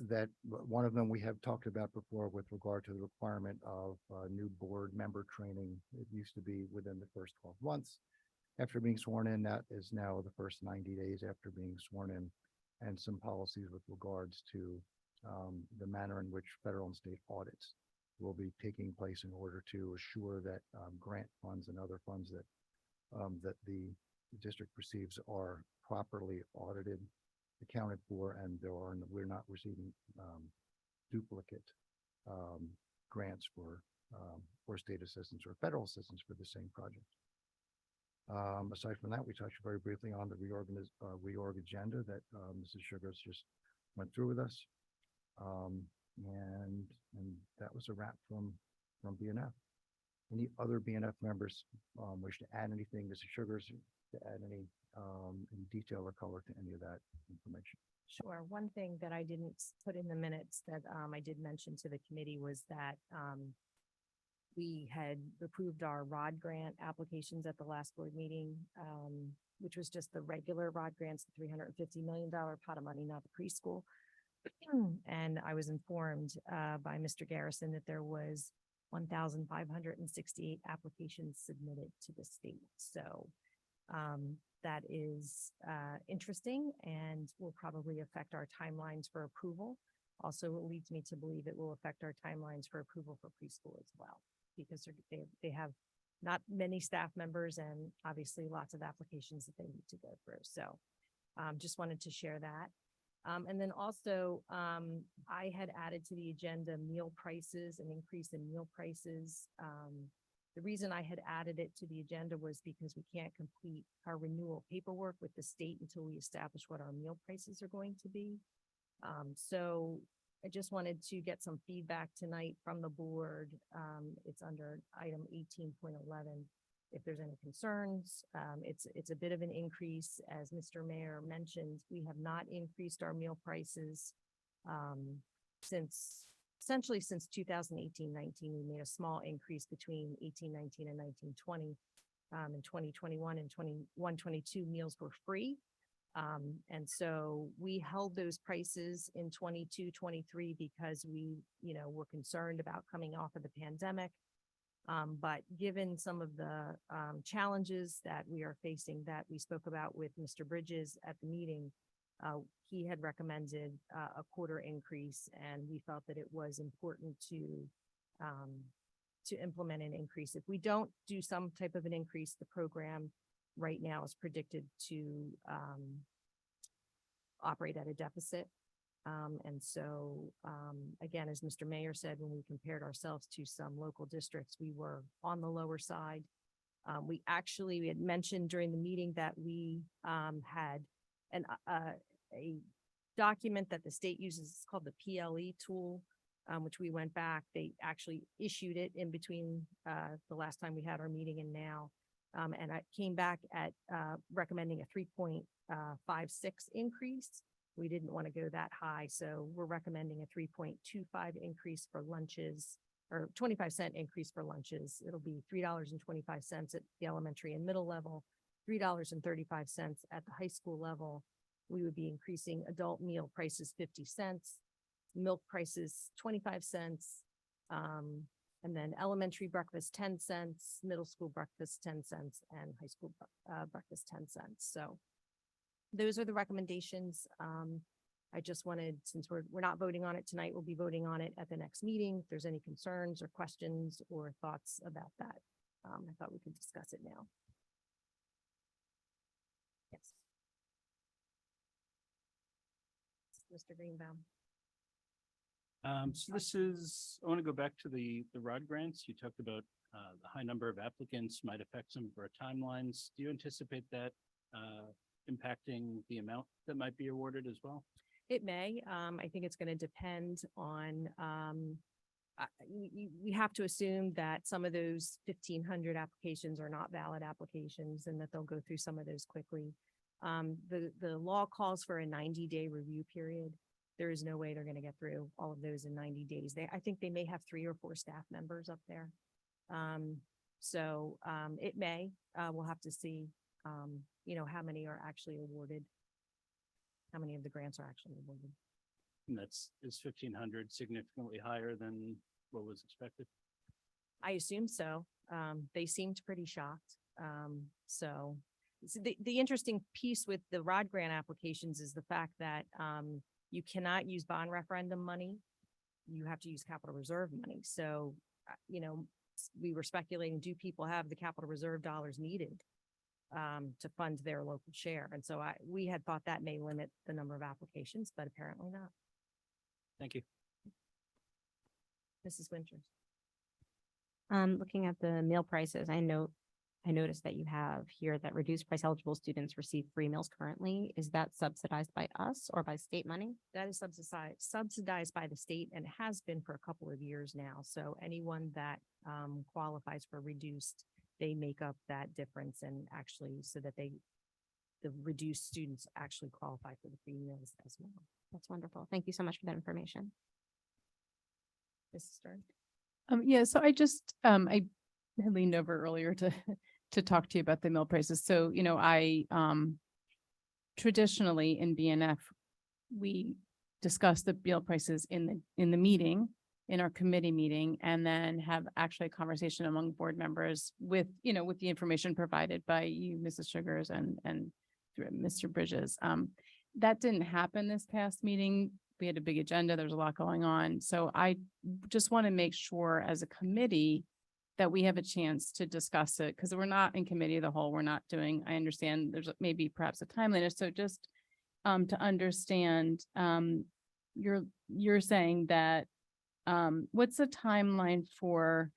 that one of them we have talked about before with regard to the requirement of new board member training. It used to be within the first 12 months after being sworn in. That is now the first 90 days after being sworn in, and some policies with regards to the manner in which federal and state audits will be taking place in order to assure that grant funds and other funds that the district receives are properly audited, accounted for, and we're not receiving duplicate grants for state assistance or federal assistance for the same project. Aside from that, we touched very briefly on the reorg agenda that Mrs. Sugars just went through with us. And that was a wrap from BNF. Any other BNF members wish to add anything, Mrs. Sugars, to add any detail or color to any of that information? Sure. One thing that I didn't put in the minutes that I did mention to the committee was that we had approved our ROD grant applications at the last board meeting, which was just the regular ROD grants, the $350 million pot of money, not the preschool. And I was informed by Mr. Garrison that there was 1,568 applications submitted to the state. So that is interesting and will probably affect our timelines for approval. Also, it leads me to believe it will affect our timelines for approval for preschool as well, because they have not many staff members and obviously lots of applications that they need to go through. So just wanted to share that. And then also, I had added to the agenda meal prices, an increase in meal prices. The reason I had added it to the agenda was because we can't complete our renewal paperwork with the state until we establish what our meal prices are going to be. So I just wanted to get some feedback tonight from the board. It's under item 18.11. If there's any concerns, it's a bit of an increase. As Mr. Mayor mentioned, we have not increased our meal prices essentially since 2018-19. We made a small increase between 18-19 and 19-20. In 2021 and 21-22, meals were free. And so we held those prices in 22-23 because we, were concerned about coming off of the pandemic. But given some of the challenges that we are facing that we spoke about with Mr. Bridges at the meeting, he had recommended a quarter increase, and we felt that it was important to implement an increase. If we don't do some type of an increase, the program right now is predicted to operate at a deficit. And so, again, as Mr. Mayor said, when we compared ourselves to some local districts, we were on the lower side. We had mentioned during the meeting that we had a document that the state uses. It's called the PLE tool, which we went back. They actually issued it in between the last time we had our meeting and now. And I came back at recommending a 3.56 increase. We didn't want to go that high, so we're recommending a 3.25 increase for lunches, or 25-cent increase for lunches. It'll be $3.25 at the elementary and middle level, $3.35 at the high school level. We would be increasing adult meal prices 50 cents, milk prices 25 cents, And then elementary breakfast, 10 cents, middle school breakfast, 10 cents, and high school breakfast, 10 cents. So those are the recommendations. I just wanted, since we're not voting on it tonight, we'll be voting on it at the next meeting. If there's any concerns or questions or thoughts about that, I thought we could discuss it now. Yes. Mr. Greenbaum. So this is, I want to go back to the ROD grants. You talked about the high number of applicants might affect some of our timelines. Do you anticipate that impacting the amount that might be awarded as well? It may. I think it's going to depend on, we have to assume that some of those 1,500 applications are not valid applications and that they'll go through some of those quickly. The law calls for a 90-day review period. There is no way they're going to get through all of those in 90 days. I think they may have 3 or 4 staff members up there. It may, we'll have to see, how many are actually awarded. How many of the grants are actually awarded? And is 1,500 significantly higher than what was expected? I assume so. They seemed pretty shocked. So the interesting piece with the ROD grant applications is the fact that you cannot use bond referendum money. You have to use capital reserve money. So, we were speculating, do people have the capital reserve dollars needed to fund their local share? And so we had thought that may limit the number of applications, but apparently not. Thank you. Mrs. Winters. Looking at the meal prices, I noticed that you have here that reduced price eligible students receive free meals currently. Is that subsidized by us or by state money? That is subsidized by the state and has been for a couple of years now. So anyone that qualifies for reduced, they make up that difference and actually so that the reduced students actually qualify for the free meals as well. That's wonderful. Thank you so much for that information. Mrs. Stern. Yeah, so I just, I had leaned over earlier to talk to you about the meal prices. So, I, traditionally in BNF, we discuss the meal prices in the meeting, in our committee meeting, and then have actually a conversation among board members with the information provided by you, Mrs. Sugars, and through Mr. Bridges. That didn't happen this past meeting. We had a big agenda. There's a lot going on. So I just want to make sure as a committee that we have a chance to discuss it, because we're not in committee of the whole. We're not doing, I understand there's maybe perhaps a timeliness. So just to understand, you're saying that what's the timeline for,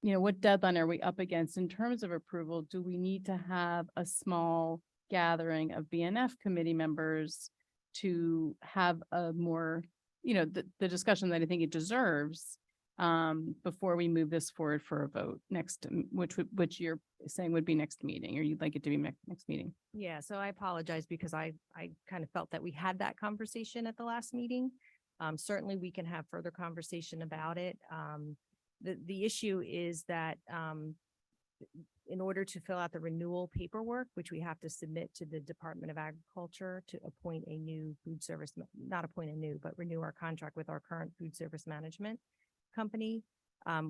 what deadline are we up against in terms of approval? Do we need to have a small gathering of BNF committee members to have a more, the discussion that I think it deserves before we move this forward for a vote next, which you're saying would be next meeting, or you'd like it to be next meeting? Yeah, so I apologize because I kind of felt that we had that conversation at the last meeting. Certainly we can have further conversation about it. The issue is that in order to fill out the renewal paperwork, which we have to submit to the Department of Agriculture to appoint a new food service, not appoint a new, but renew our contract with our current food service management company,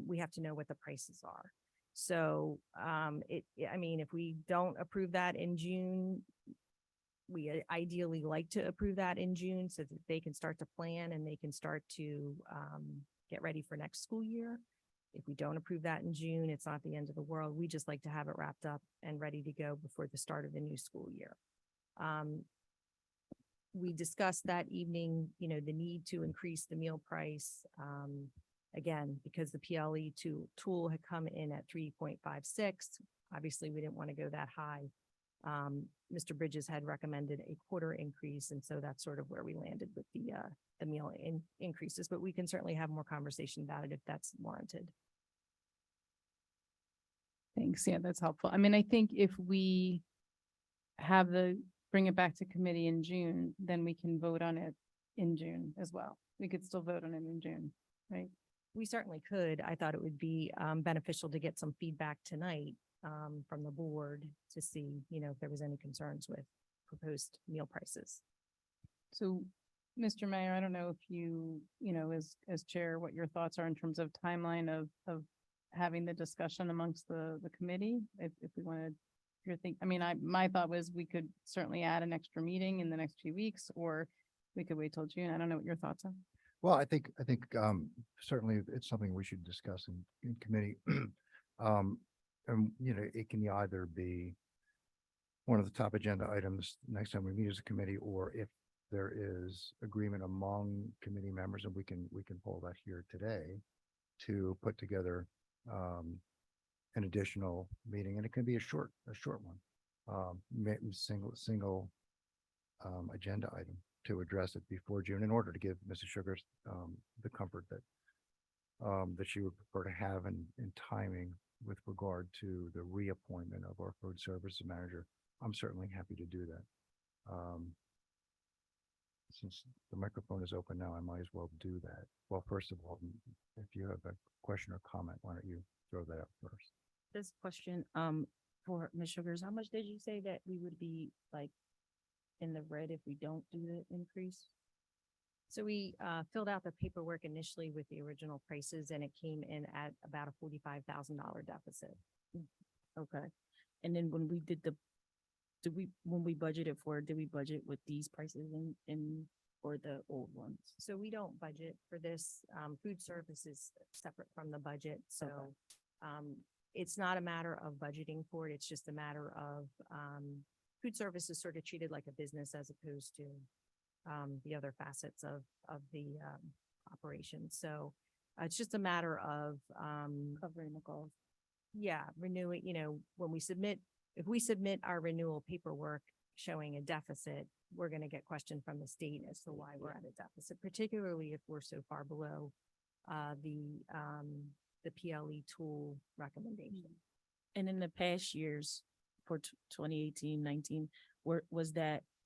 we have to know what the prices are. So if we don't approve that in June, we ideally like to approve that in June so that they can start to plan and they can start to get ready for next school year. If we don't approve that in June, it's not the end of the world. We just like to have it wrapped up and ready to go before the start of the new school year. We discussed that evening, the need to increase the meal price. Again, because the PLE tool had come in at 3.56. Obviously, we didn't want to go that high. Mr. Bridges had recommended a quarter increase, and so that's sort of where we landed with the meal increases, but we can certainly have more conversation about it if that's warranted. Thanks. Yeah, that's helpful. I think if we bring it back to committee in June, then we can vote on it in June as well. We could still vote on it in June, right? We certainly could. I thought it would be beneficial to get some feedback tonight from the board to see, if there was any concerns with proposed meal prices. So Mr. Mayor, I don't know if as chair, what your thoughts are in terms of timeline of having the discussion amongst the committee, if we wanted my thought was we could certainly add an extra meeting in the next few weeks, or we could wait till June. I don't know what your thoughts are. Well, I think certainly it's something we should discuss in committee. And it can either be one of the top agenda items next time we meet as a committee, or if there is agreement among committee members, and we can pull that here today to put together an additional meeting, and it can be a short one, single agenda item to address it before June, in order to give Mrs. Sugars the comfort that that she would prefer to have in timing with regard to the reappointment of our food services manager. I'm certainly happy to do that. Since the microphone is open now, I might as well do that. Well, first of all, if you have a question or comment, why don't you throw that up first? This question, for Ms. Sugars, how much did you say that we would be like in the red if we don't do the increase? So we filled out the paperwork initially with the original prices, and it came in at about a $45,000 deficit. Okay. And then when we did when we budgeted for it, did we budget with these prices in or the old ones? So we don't budget for this. Food service is separate from the budget. So it's not a matter of budgeting for it. It's just a matter of food service is sort of treated like a business as opposed to the other facets of the operation. So it's just a matter of Covering the cost. yeah, renewing, if we submit our renewal paperwork showing a deficit, we're going to get questioned from the state as to why we're at a deficit, particularly if we're so far below the PLE tool recommendation. And in the past years for 2018, 19,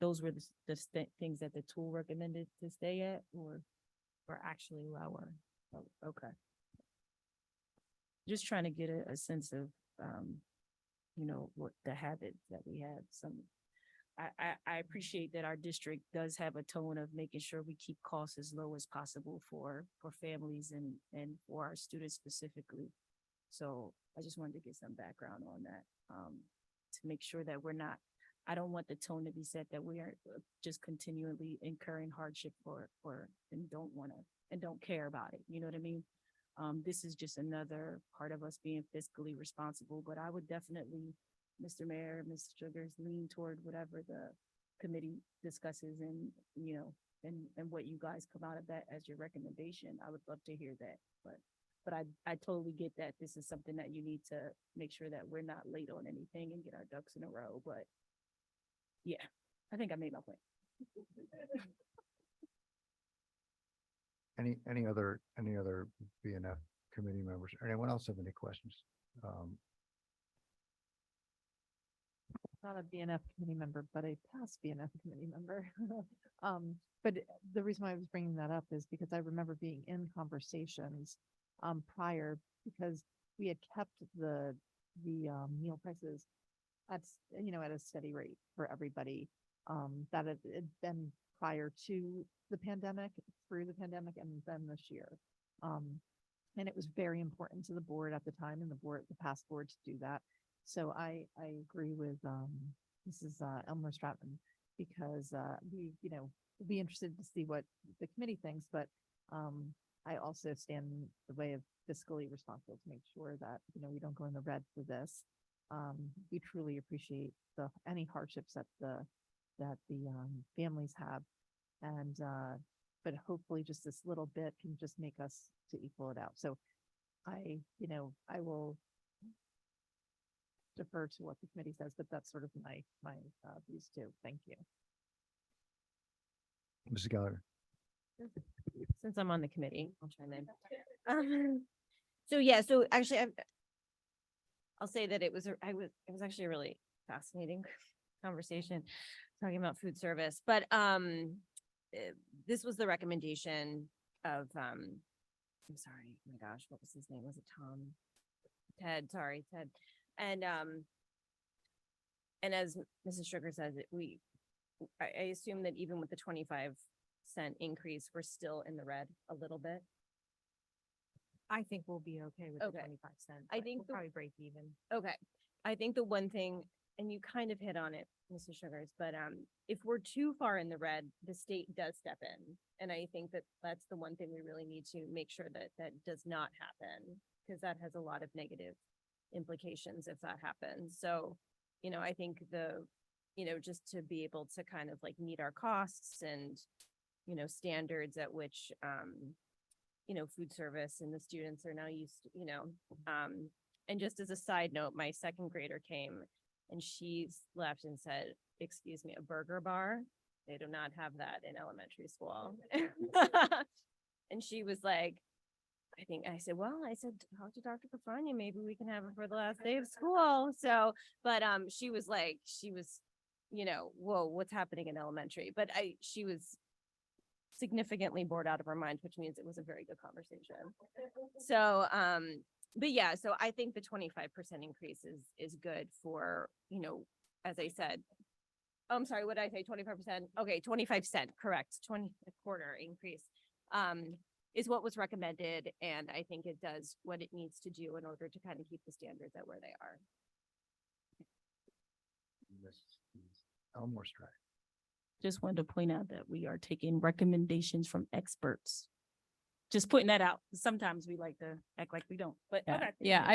those were the things that the tool recommended to stay at, or We're actually lower. oh, okay. Just trying to get a sense of what the habits that we had. I appreciate that our district does have a tone of making sure we keep costs as low as possible for families and for our students specifically. So I just wanted to get some background on that, to make sure that I don't want the tone to be set that we are just continually incurring hardship and don't care about it. You know what I mean? This is just another part of us being fiscally responsible, but I would definitely, Mr. Mayor, Ms. Sugars, lean toward whatever the committee discusses and what you guys come out of that as your recommendation. I would love to hear that, but I totally get that this is something that you need to make sure that we're not late on anything and get our ducks in a row, but yeah, I think I made my point. Any other BNF committee members? Anyone else have any questions? Not a BNF committee member, but a past BNF committee member. But the reason why I was bringing that up is because I remember being in conversations prior, because we had kept the meal prices at a steady rate for everybody, that had been prior to the pandemic, through the pandemic, and then this year. And it was very important to the board at the time, and the past board, to do that. So I agree with Mrs. Elmer Stratton, because we'll be interested to see what the committee thinks, but I also stand in the way of fiscally responsible to make sure that we don't go in the red for this. We truly appreciate any hardships that the families have, and but hopefully just this little bit can just make us to equal it out. So I will defer to what the committee says, but that's sort of my views too. Thank you. Mrs. Gallagher. Since I'm on the committee, I'll chime in. So actually, I'll say that it was actually a really fascinating conversation talking about food service, but this was the recommendation of I'm sorry, oh my gosh, what was his name? Was it Tom? Ted, sorry, Ted. And as Mrs. Sugar says, I assume that even with the 25 increase, we're still in the red a little bit. I think we'll be okay with the Okay. 25 cents. I think we'll the- probably break even. Okay, I think the one thing, and you kind of hit on it, Mrs. Sugars, but if we're too far in the red, the state does step in. And I think that that's the one thing we really need to make sure that that does not happen, because that has a lot of negative implications if that happens. So, I think just to be able to kind of like meet our costs and, standards at which, food service and the students are now used to, and just as a side note, my second grader came and she left and said, excuse me, a burger bar? They do not have that in elementary school. And she was like, I said, talk to Dr. Cafagna, maybe we can have it for the last day of school. So, but she was, whoa, what's happening in elementary? But she was significantly bored out of her mind, which means it was a very good conversation. So, but yeah, so I think the 25% increase is good for, as I said, oh, I'm sorry, what did I say? 25%? Okay, 25 cent, correct. 20 a quarter increase is what was recommended. And I think it does what it needs to do in order to kind of keep the standards at where they are. Elmore Stratton. Just wanted to point out that we are taking recommendations from experts. Just putting that out. Sometimes we like to act like we don't, but Yeah, okay. yeah,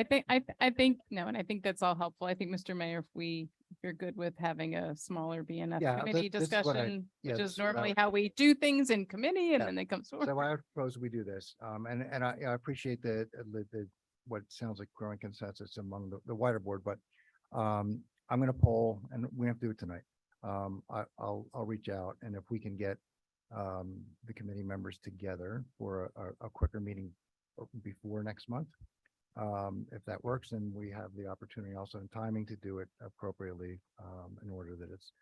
I think, no, and I think that's all helpful. I think, Mr. Mayor, if you're good with having a smaller BNF Yeah, committee this is what discussion, yeah, which this is is what I normally would- how we do things in committee and Yeah. then they come forward. So I would propose we do this, and I appreciate the what sounds like growing consensus among the wider board, but I'm gonna poll, and we have to do it tonight. I'll reach out, and if we can get the committee members together for a quicker meeting before next month, if that works, then we have the opportunity also in timing to do it appropriately in order that it's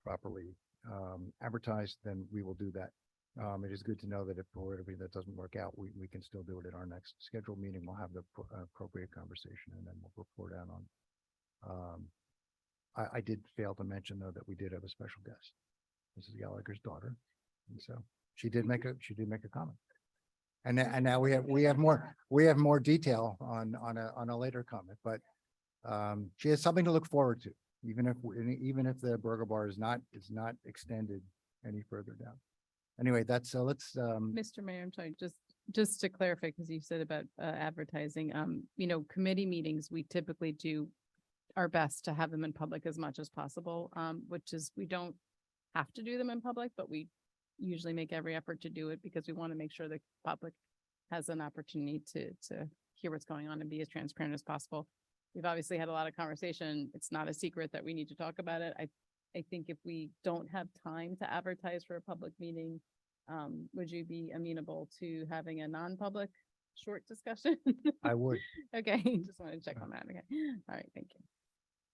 properly advertised, then we will do that. It is good to know that if for whatever that doesn't work out, we can still do it at our next scheduled meeting. We'll have the appropriate conversation and then we'll report out on. I did fail to mention though that we did have a special guest, Mrs. Gallagher's daughter, and so she did make a comment. And now we have more detail on a later comment, but she has something to look forward to, even if the burger bar is not extended any further down. Anyway, that's let's Mr. Mayor, I'm sorry, just to clarify, because you said about advertising, committee meetings, we typically do our best to have them in public as much as possible, which is, we don't have to do them in public, but we usually make every effort to do it because we want to make sure the public has an opportunity to hear what's going on and be as transparent as possible. We've obviously had a lot of conversation. It's not a secret that we need to talk about it. I think if we don't have time to advertise for a public meeting, would you be amenable to having a non-public short discussion? I would. Okay, just wanted to check on that. Okay, all right, thank you.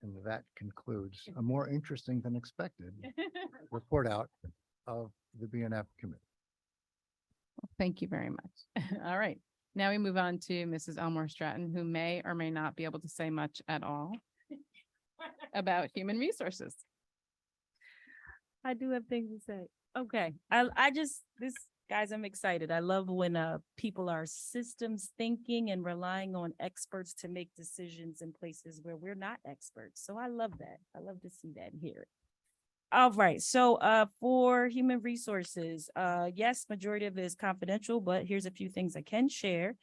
And that concludes a more interesting than expected report out of the BNF committee. Thank you very much. All right, now we move on to Mrs. Elmore Stratton, who may or may not be able to say much at all about human resources. I do have things to say. Okay, guys, I'm excited. I love when people are systems thinking and relying on experts to make decisions in places where we're not experts. So I love that. I love to see that and hear it. All right, so for human resources, yes, majority of it is confidential, but here's a few things I can share.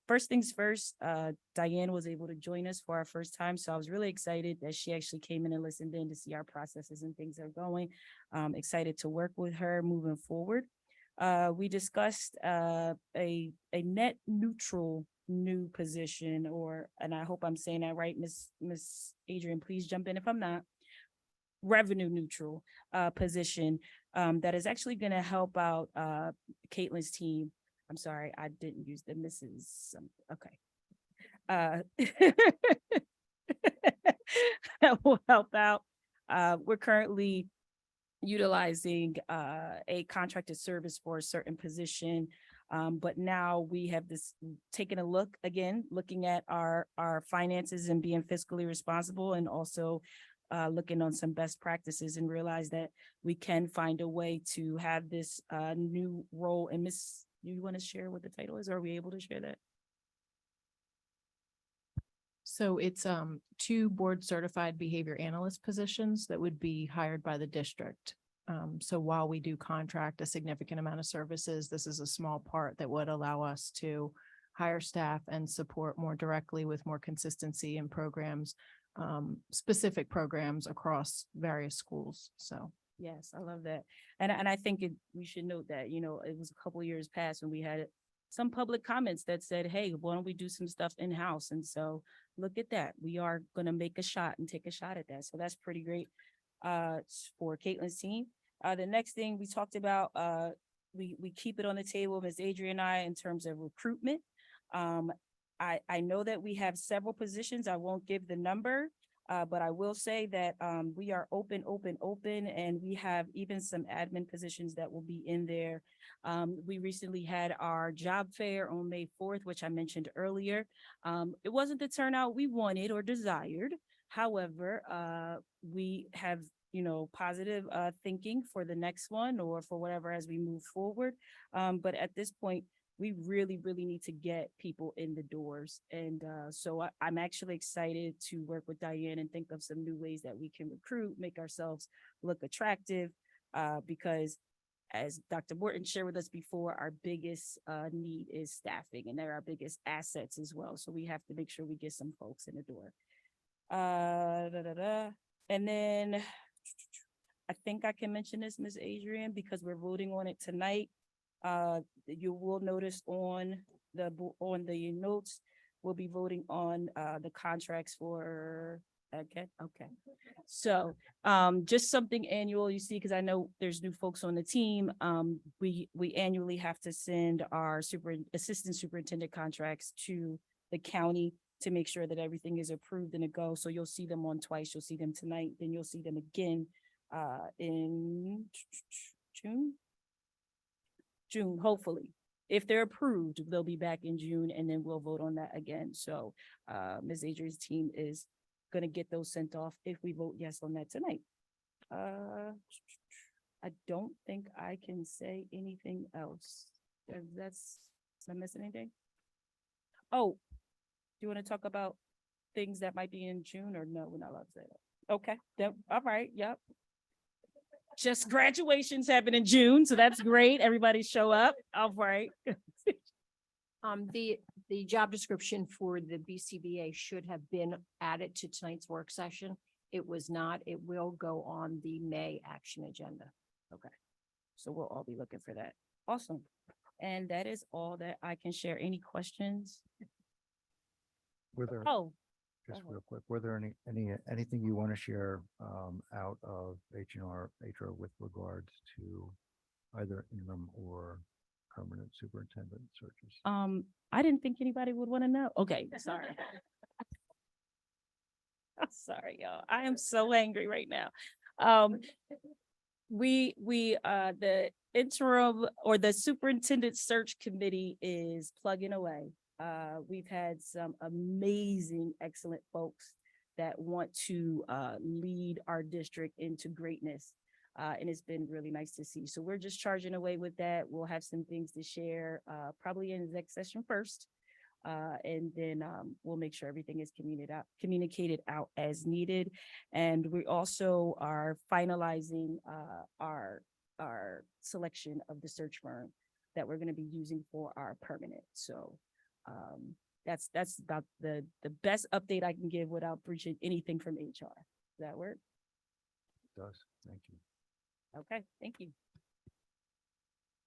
First things first, Diane was able to join us for our first time, so I was really excited that she actually came in and listened in to see our processes and things are going. Excited to work with her moving forward. We discussed a net neutral new position, and I hope I'm saying that right, Miss Adrian, please jump in if I'm not. Revenue neutral position that is actually going to help out Caitlin's team. I'm sorry, I didn't use the Mrs. Okay. That will help out. We're currently utilizing a contracted service for a certain position. But now we have taken a look again, looking at our finances and being fiscally responsible, and also looking on some best practices and realized that we can find a way to have this new role. And Miss, you want to share what the title is? Or are we able to share that? So it's two board certified behavior analyst positions that would be hired by the district. So while we do contract a significant amount of services, this is a small part that would allow us to hire staff and support more directly with more consistency in programs, specific programs across various schools. So. Yes, I love that. And I think we should note that, you know, it was a couple years past when we had some public comments that said, hey, why don't we do some stuff in-house? And so look at that. We are going to make a shot and take a shot at that. So that's pretty great for Caitlin's team. The next thing we talked about, we keep it on the table, Ms. Adrian and I, in terms of recruitment. I know that we have several positions. I won't give the number. But I will say that we are open, and we have even some admin positions that will be in there. We recently had our job fair on May 4th, which I mentioned earlier. It wasn't the turnout we wanted or desired. However, we have, you know, positive thinking for the next one or for whatever as we move forward. But at this point, we really need to get people in the doors. And so I'm actually excited to work with Diane and think of some new ways that we can recruit, make ourselves look attractive, because as Dr. Morton shared with us before, our biggest need is staffing, and they're our biggest assets as well. So we have to make sure we get some folks in the door. And then I think I can mention this, Ms. Adrian, because we're voting on it tonight. You will notice on the notes, we'll be voting on the contracts for, okay. So just something annual, you see, because I know there's new folks on the team. We annually have to send our assistant superintendent contracts to the county to make sure that everything is approved and a go. So you'll see them on twice. You'll see them tonight, then you'll see them again in June, hopefully. If they're approved, they'll be back in June, and then we'll vote on that again. So Ms. Adrian's team is going to get those sent off if we vote yes on that tonight. I don't think I can say anything else. Am I missing anything? Oh, do you want to talk about things that might be in June, or no, we're not allowed to say that? Okay, all right, yep. Just graduations happen in June, so that's great. Everybody show up. All right. The job description for the BCBA should have been added to tonight's work session. It was not. It will go on the May action agenda. Okay. So we'll all be looking for that. Awesome. And that is all that I can share. Any questions? Were there, Oh, just real quick, were there anything you want to share out of HR with regards to either interim or permanent superintendent searches? I didn't think anybody would want to know. Okay, sorry. I'm sorry, y'all. I am so angry right now. The interim or the superintendent search committee is plugging away. We've had some amazing, excellent folks that want to lead our district into greatness. And it's been really nice to see. So we're just charging away with that. We'll have some things to share, probably in exec session first. And then we'll make sure everything is communicated out as needed. And we also are finalizing our selection of the search firm that we're going to be using for our permanent. So that's about the best update I can give without breaching anything from HR. Does that work? It does. Thank you. Okay, thank you.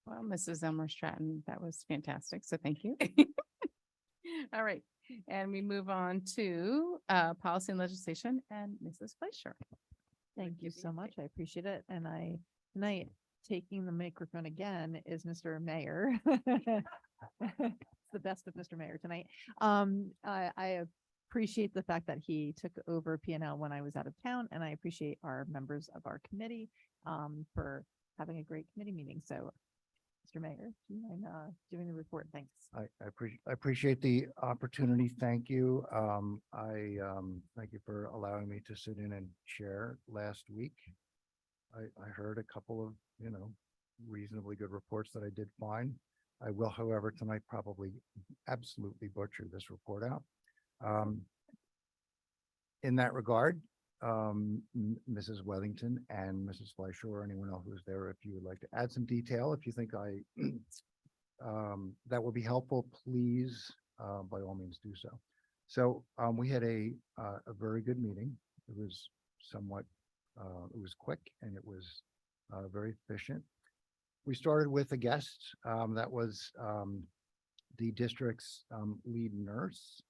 Well, Mrs. Elmer Stratton, that was fantastic. So thank you. All right. And we move on to policy and legislation and Mrs. Fleischer. Thank you so much. I appreciate it. And tonight, taking the microphone again is Mr. Mayor. It's the best of Mr. Mayor tonight. I appreciate the fact that he took over P&L when I was out of town, and I appreciate our members of our committee for having a great committee meeting. So Mr. Mayor, do you mind doing the report? Thanks. I appreciate the opportunity. Thank you. Thank you for allowing me to sit in and share last week. I heard a couple of, reasonably good reports that I did find. I will, however, tonight probably absolutely butcher this report out. In that regard, Mrs. Wellington and Mrs. Fleischer or anyone else who's there, if you would like to add some detail, if you think that would be helpful, please, by all means do so. So we had a very good meeting. It was somewhat, it was quick and it was very efficient. We started with a guest that was the district's lead nurse,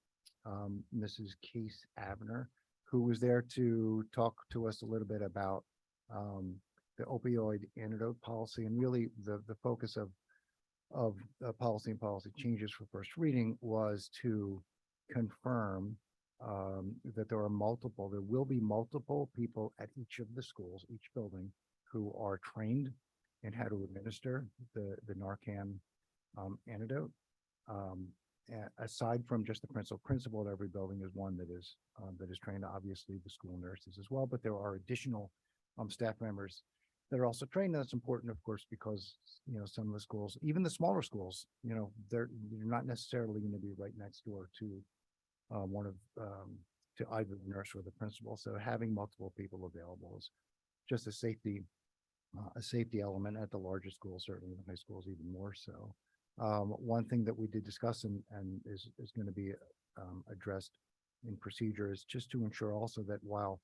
Mrs. Case Abner, who was there to talk to us a little bit about the opioid antidote policy, and really the focus of policy and policy changes for first reading was to confirm that there will be multiple people at each of the schools, each building, who are trained in how to administer the Narcan antidote. Aside from just the principal at every building is one that is trained, obviously the school nurses as well, but there are additional staff members that are also trained. That's important, of course, because some of the schools, even the smaller schools, you're not necessarily going to be right next door to to either the nurse or the principal. So having multiple people available is just a safety element at the larger schools, certainly the high schools even more so. One thing that we did discuss and is going to be addressed in procedure is just to ensure also that while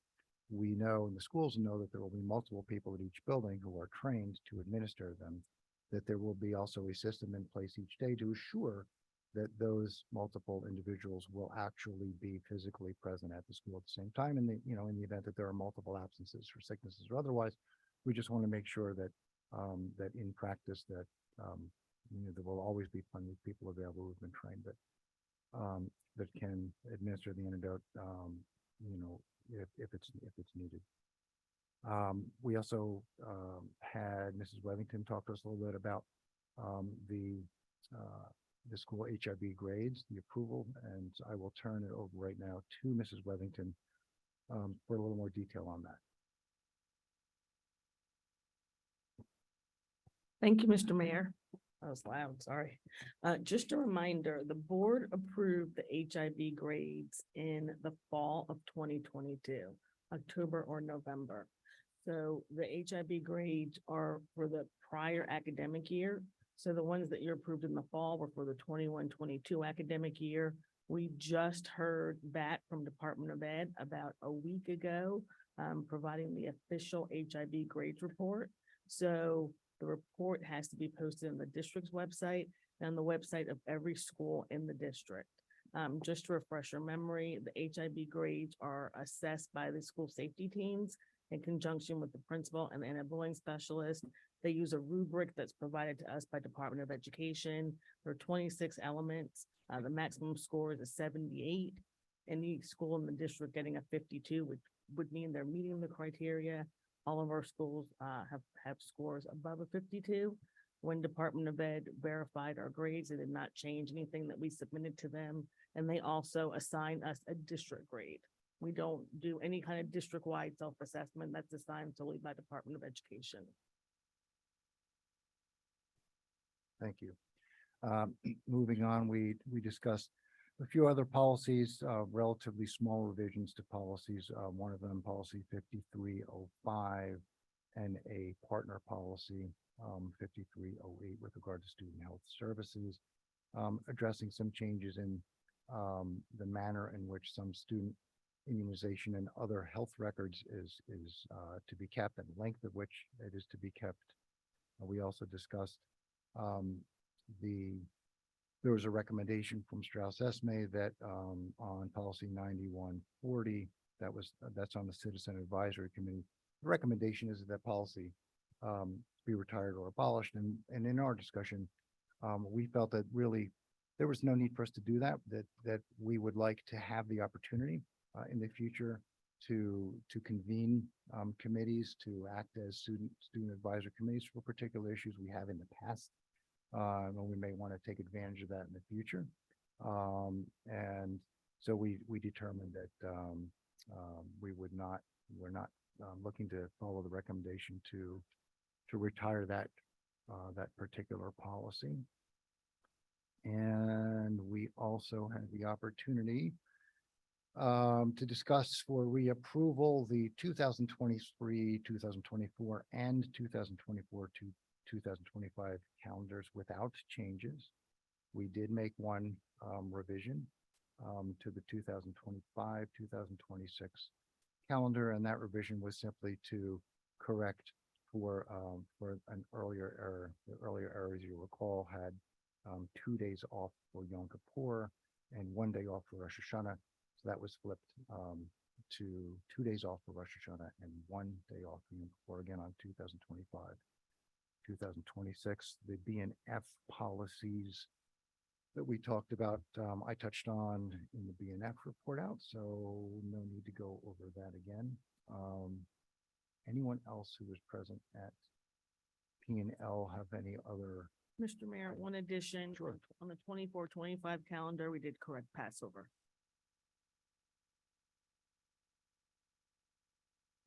we know and the schools know that there will be multiple people at each building who are trained to administer them, that there will be also a system in place each day to assure that those multiple individuals will actually be physically present at the school at the same time. And in the event that there are multiple absences for sicknesses or otherwise, we just want to make sure that that in practice that there will always be plenty of people available who've been trained that can administer the antidote, if it's needed. We also had Mrs. Wellington talk to us a little bit about the school HIB grades, the approval, and I will turn it over right now to Mrs. Wellington for a little more detail on that. Thank you, Mr. Mayor. That was loud, sorry. Just a reminder, the board approved the HIB grades in the fall of 2022, October or November. So the HIB grades are for the prior academic year. So the ones that you approved in the fall were for the 21-22 academic year. We just heard back from Department of Ed about a week ago, providing the official HIB grades report. So the report has to be posted on the district's website and the website of every school in the district. Just to refresh your memory, the HIB grades are assessed by the school safety teams in conjunction with the principal and the enabling specialist. They use a rubric that's provided to us by Department of Education. There are 26 elements. The maximum score is a 78. Any school in the district getting a 52 would mean they're meeting the criteria. All of our schools have scores above a 52. When Department of Ed verified our grades, they did not change anything that we submitted to them. And they also assign us a district grade. We don't do any kind of district-wide self-assessment. That's assigned solely by Department of Education. Thank you. Moving on, we discussed a few other policies, relatively small revisions to policies. One of them, policy 5305, and a partner policy, 5308, with regard to student health services, addressing some changes in the manner in which some student immunization and other health records is to be kept, and length of which it is to be kept. We also discussed there was a recommendation from Strauss Esme that on policy 9140, that's on the Citizen Advisory Committee. The recommendation is that policy be retired or abolished. And in our discussion, we felt that really there was no need for us to do that, that we would like to have the opportunity in the future to convene committees, to act as student advisory committees for particular issues we have in the past And we may want to take advantage of that in the future. And so we determined that we're not looking to follow the recommendation to retire that particular policy. And we also had the opportunity to discuss for reapproval the 2023, 2024, and 2024 to 2025 calendars without changes. We did make one revision to the 2025, 2026 calendar, and that revision was simply to correct for an earlier error. The earlier error, as you recall, had 2 days off for Yom Kippur and 1 day off for Rosh Hashanah. So that was flipped to 2 days off for Rosh Hashanah and 1 day off for Yom Kippur again on 2025. 2026, the B and F policies that we talked about, I touched on in the B and F report out, so no need to go over that again. Anyone else who was present at P and L have any other? Mr. Mayor, one addition. Sure. On the 24-25 calendar, we did correct Passover.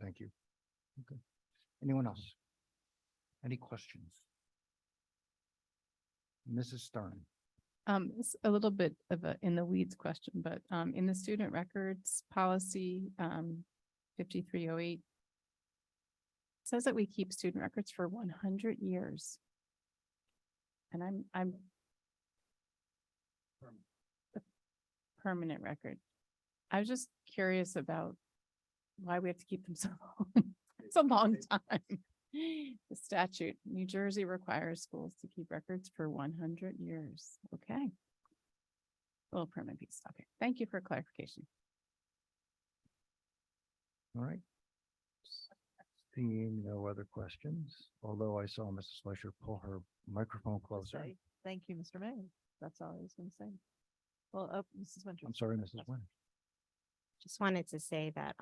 Thank you. Okay. Anyone else? Any questions? Mrs. Stern. It's a little bit of a in the weeds question, but in the student records policy 5308 says that we keep student records for 100 years. And I'm the permanent record. I was just curious about why we have to keep them so long. It's a long time. The statute, New Jersey requires schools to keep records for 100 years. Okay. Little permanent piece. Okay. Thank you for clarification. All right. Seeing no other questions, although I saw Mrs. Fleischer pull her microphone closer. Say, thank you, Mr. Mayor. That's all I was gonna say. Well, Mrs. Winters. I'm sorry, Mrs. Wynn. Just wanted to say that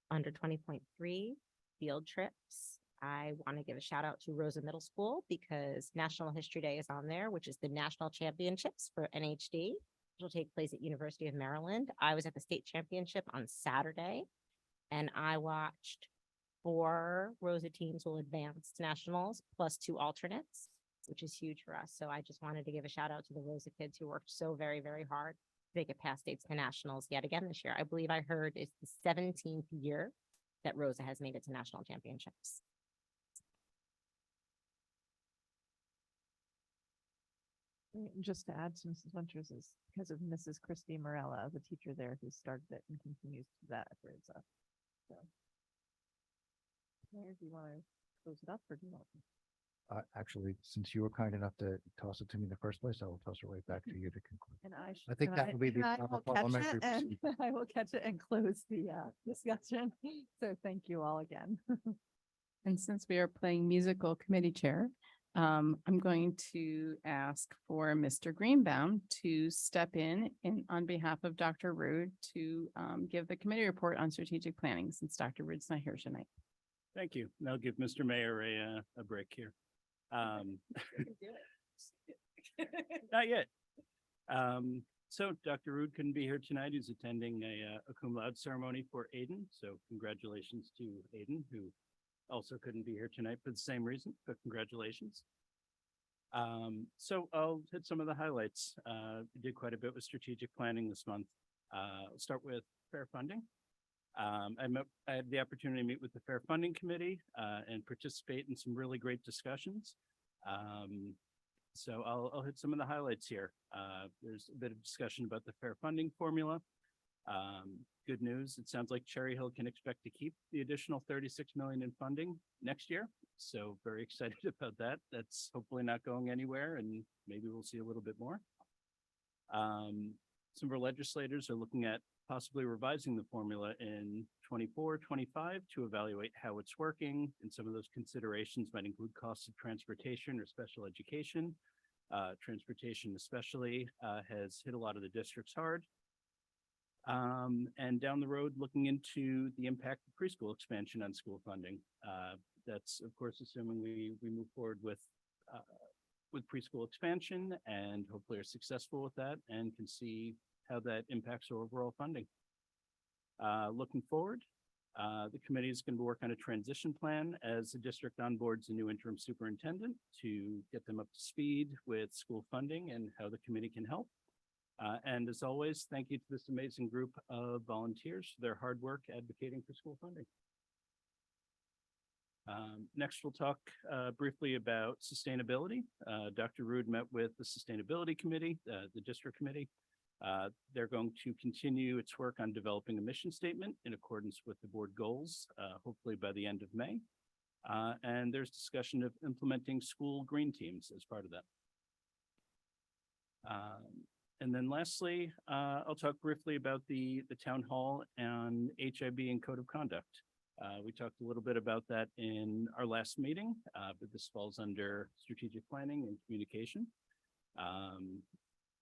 under 20.3 field trips, I want to give a shout out to Rosa Middle School because National History Day is on there, which is the national championships for NHD, which will take place at University of Maryland. I was at the state championship on Saturday and I watched 4 Rosa teams will advance to nationals plus 2 alternates, which is huge for us. So I just wanted to give a shout out to the Rosa kids who worked so very, very hard to make it past states to nationals yet again this year. I believe I heard it's the 17th year that Rosa has made it to national championships. Just to add to Mrs. Winters is because of Mrs. Christy Morella, the teacher there who started it and continues to that. So, Mayor, do you want to close it up or do you want? Actually, since you were kind enough to toss it to me in the first place, I will toss it right back to you to conclude. And I, I think that would be the and I proper will catch parliamentary it and procedure. I will catch it and close the discussion. So thank you all again. And since we are playing musical committee chair, I'm going to ask for Mr. Greenbaum to step in on behalf of Dr. Rude to give the committee report on strategic planning since Dr. Rude's not here tonight. Thank you. And I'll give Mr. Mayor a break here. Not yet. So Dr. Rude couldn't be here tonight. He's attending a cum laude ceremony for Aiden. So congratulations to Aiden, who also couldn't be here tonight for the same reason, but congratulations. So I'll hit some of the highlights. We did quite a bit with strategic planning this month. I'll start with fair funding. I had the opportunity to meet with the Fair Funding Committee and participate in some really great discussions. So I'll hit some of the highlights here. There's a bit of discussion about the fair funding formula. Good news, it sounds like Cherry Hill can expect to keep the additional 36 million in funding next year. So very excited about that. That's hopefully not going anywhere and maybe we'll see a little bit more. Some of our legislators are looking at possibly revising the formula in 24-25 to evaluate how it's working. And some of those considerations might include costs of transportation or special education. Transportation especially has hit a lot of the districts hard. And down the road, looking into the impact of preschool expansion on school funding. That's of course assuming we move forward with preschool expansion and hopefully are successful with that and can see how that impacts our overall funding. Looking forward, the committee is going to work on a transition plan as the district onboards a new interim superintendent to get them up to speed with school funding and how the committee can help. And as always, thank you to this amazing group of volunteers for their hard work advocating for school funding. Next, we'll talk briefly about sustainability. Dr. Rood met with the Sustainability Committee, the district committee. They're going to continue its work on developing a mission statement in accordance with the board goals, hopefully by the end of May. And there's discussion of implementing school green teams as part of that. And then lastly, I'll talk briefly about the town hall and HIB and code of conduct. We talked a little bit about that in our last meeting, but this falls under strategic planning and communication.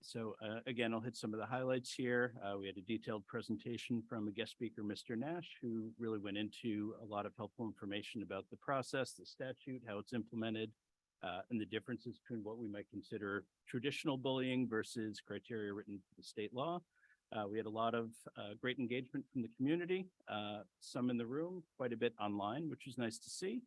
So again, I'll hit some of the highlights here. We had a detailed presentation from a guest speaker, Mr. Nash, who really went into a lot of helpful information about the process, the statute, how it's implemented, and the differences between what we might consider traditional bullying versus criteria written in the state law. We had a lot of great engagement from the community, some in the room, quite a bit online, which was nice to see.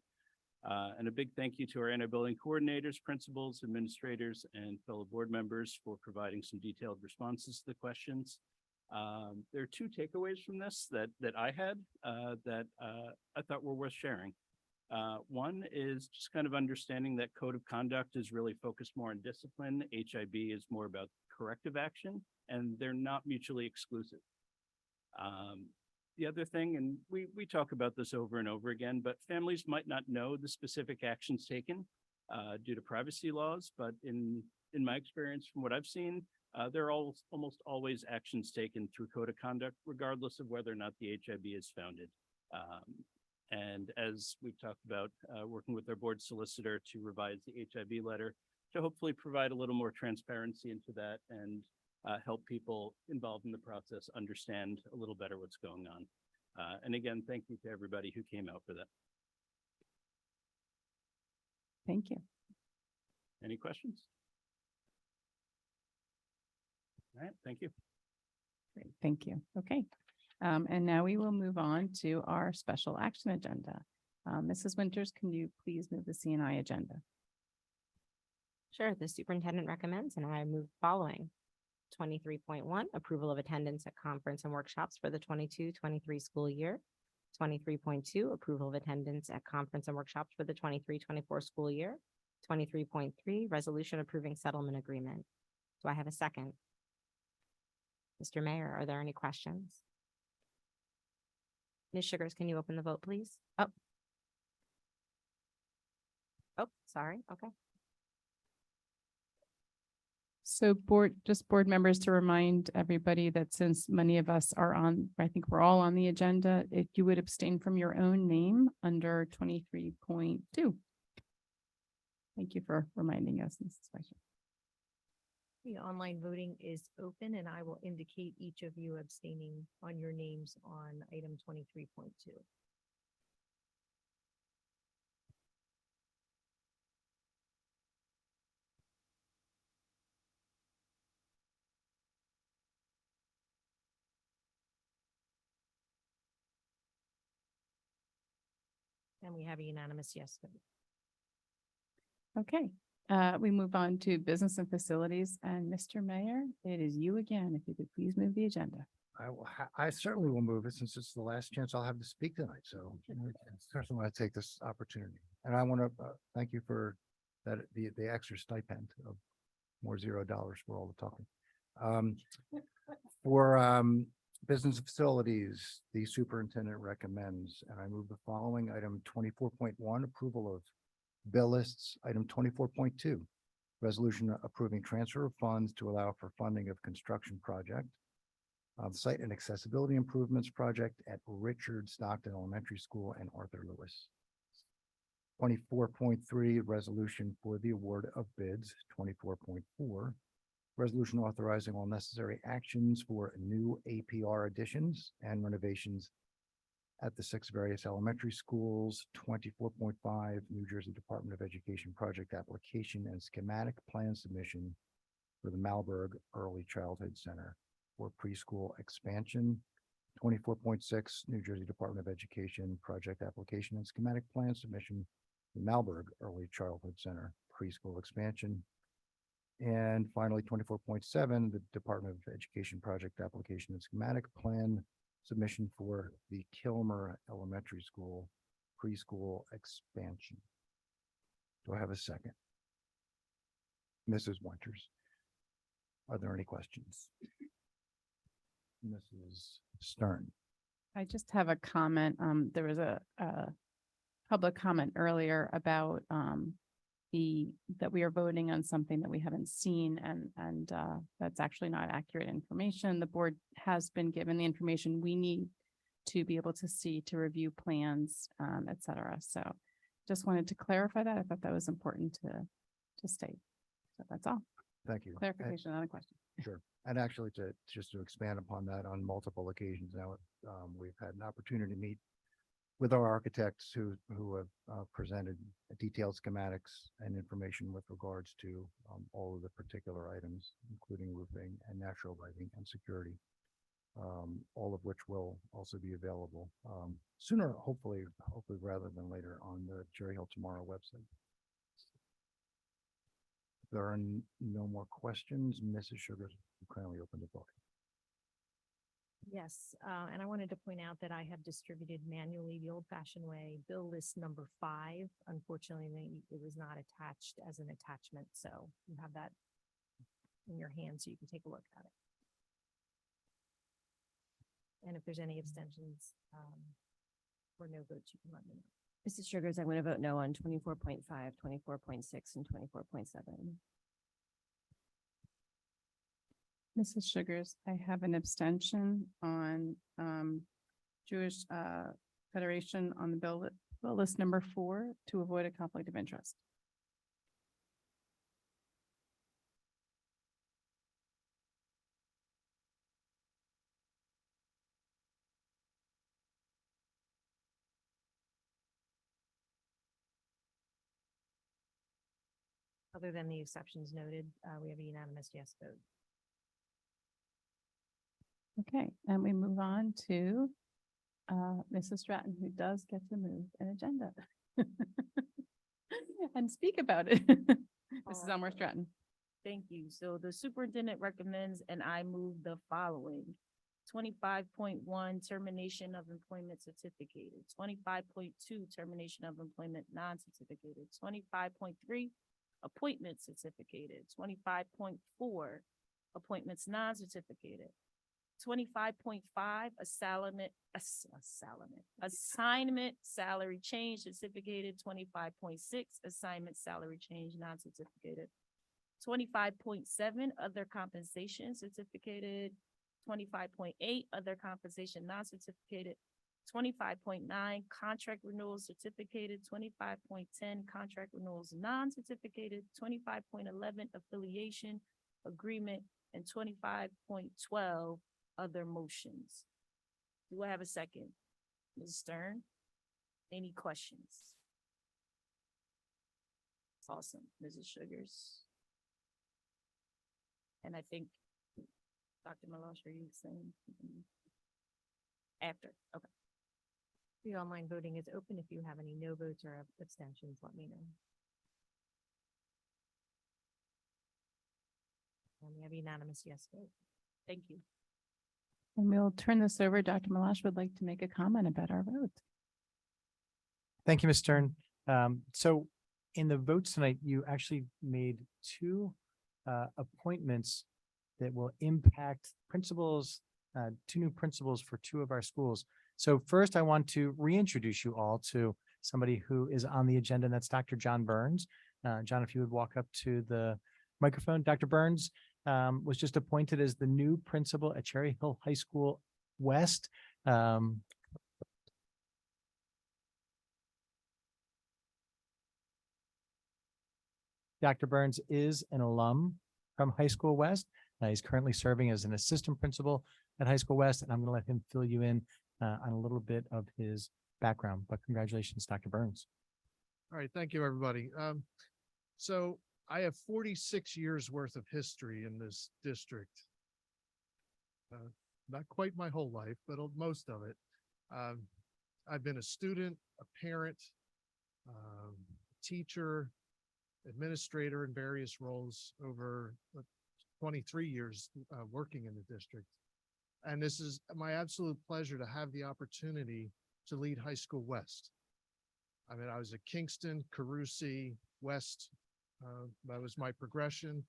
And a big thank you to our anti-bullying coordinators, principals, administrators, and fellow board members for providing some detailed responses to the questions. There are two takeaways from this that I had that I thought were worth sharing. One is just kind of understanding that code of conduct is really focused more on discipline. HIB is more about corrective action, and they're not mutually exclusive. The other thing, and we talk about this over and over again, but families might not know the specific actions taken due to privacy laws, but in my experience, from what I've seen, there are almost always actions taken through code of conduct, regardless of whether or not the HIB is founded. And as we've talked about, working with our board solicitor to revise the HIB letter to hopefully provide a little more transparency into that and help people involved in the process understand a little better what's going on. And again, thank you to everybody who came out for that. Thank you. Any questions? All right, thank you. Great, thank you. Okay. And now we will move on to our special action agenda. Mrs. Winters, can you please move the CNI agenda? Sure, the superintendent recommends, and I move following. 23.1, approval of attendance at conference and workshops for the 22-23 school year. 23.2, approval of attendance at conference and workshops for the 23-24 school year. 23.3, resolution approving settlement agreement. Do I have a second? Mr. Mayor, are there any questions? Ms. Sugars, can you open the vote, please? Oh, sorry. Okay. So board members, to remind everybody that since many of us are on, I think we're all on the agenda, if you would abstain from your own name under 23.2. Thank you for reminding us, Mrs. Fleischer. The online voting is open, and I will indicate each of you abstaining on your names on item 23.2. And we have a unanimous yes vote. Okay, we move on to business and facilities, and Mr. Mayor, it is you again. If you could please move the agenda. I certainly will move it since it's the last chance I'll have to speak tonight. So I certainly want to take this opportunity. And I want to thank you for that, the extra stipend of more $0 for all the talking. For business facilities, the superintendent recommends, and I move the following: item 24.1, approval of bill lists; item 24.2, resolution approving transfer of funds to allow for funding of construction project, site and accessibility improvements project at Richard Stockton Elementary School and Arthur Lewis. 24.3, resolution for the award of bids. 24.4, resolution authorizing all necessary actions for new APR additions and renovations at the 6 various elementary schools. 24.5, New Jersey Department of Education project application and schematic plan submission for the Malberg Early Childhood Center for preschool expansion. 24.6, New Jersey Department of Education project application and schematic plan submission for Malberg Early Childhood Center preschool expansion. And finally, 24.7, the Department of Education project application and schematic plan submission for the Kilmer Elementary School preschool expansion. Do I have a second? Mrs. Winters, are there any questions? Mrs. Stern. I just have a comment. There was a public comment earlier about that we are voting on something that we haven't seen, and that's actually not accurate information. The board has been given the information we need to be able to see, to review plans, et cetera. So just wanted to clarify that. I thought that was important to state. So that's all. Thank you. Clarification, not a question. Sure. And actually, just to expand upon that, on multiple occasions now, we've had an opportunity to meet with our architects who have presented detailed schematics and information with regards to all of the particular items, including roofing and natural lighting and security, all of which will also be available sooner, hopefully rather than later, on the Cherry Hill Tomorrow website. If there are no more questions, Mrs. Sugars, you kindly open the book. Yes, and I wanted to point out that I have distributed manually the old fashioned way, bill list number 5. Unfortunately, it was not attached as an attachment, so you have that in your hand so you can take a look at it. And if there's any abstentions or no votes, you can let me know. Mrs. Sugars, I'm going to vote no on 24.5, 24.6, and 24.7. Mrs. Sugars, I have an abstention on Jewish Federation on the bill list number 4 to avoid a conflict of interest. Other than the exceptions noted, we have a unanimous yes vote. Okay, and we move on to Mrs. Stratton, who does get to move an agenda and speak about it. Mrs. Elmore Stratton. Thank you. So the superintendent recommends, and I move the following. 25.1, termination of employment certificated. 25.2, termination of employment non-certificated. 25.3, appointment certificated. 25.4, appointments non-certificated. 25.5, assignment salary change certificated. 25.6, assignment salary change non-certificated. 25.7, other compensation certificated. 25.8, other compensation non-certificated. 25.9, contract renewals certificated. 25.10, contract renewals non-certificated. 25.11, affiliation agreement, and 25.12, other motions. Do I have a second? Ms. Stern, any questions? Awesome, Mrs. Sugars. And I think, Dr. Meloche, are you saying? After, okay. The online voting is open. If you have any no votes or abstentions, let me know. And we have unanimous yes vote. Thank you. And we'll turn this over. Dr. Meloche would like to make a comment about our vote. Thank you, Ms. Stern. So in the votes tonight, you actually made 2 appointments that will impact principals, 2 new principals for 2 of our schools. So first, I want to reintroduce you all to somebody who is on the agenda, and that's Dr. John Burns. John, if you would walk up to the microphone. Dr. Burns was just appointed as the new principal at Cherry Hill High School West. Dr. Burns is an alum from High School West. He's currently serving as an assistant principal at High School West, and I'm going to let him fill you in on a little bit of his background. But congratulations, Dr. Burns. All right, thank you, everybody. So I have 46 years worth of history in this district. Not quite my whole life, but most of it. I've been a student, a parent, teacher, administrator in various roles over 23 years working in the district. And this is my absolute pleasure to have the opportunity to lead High School West. I mean, I was at Kingston, Carusi, West. That was my progression.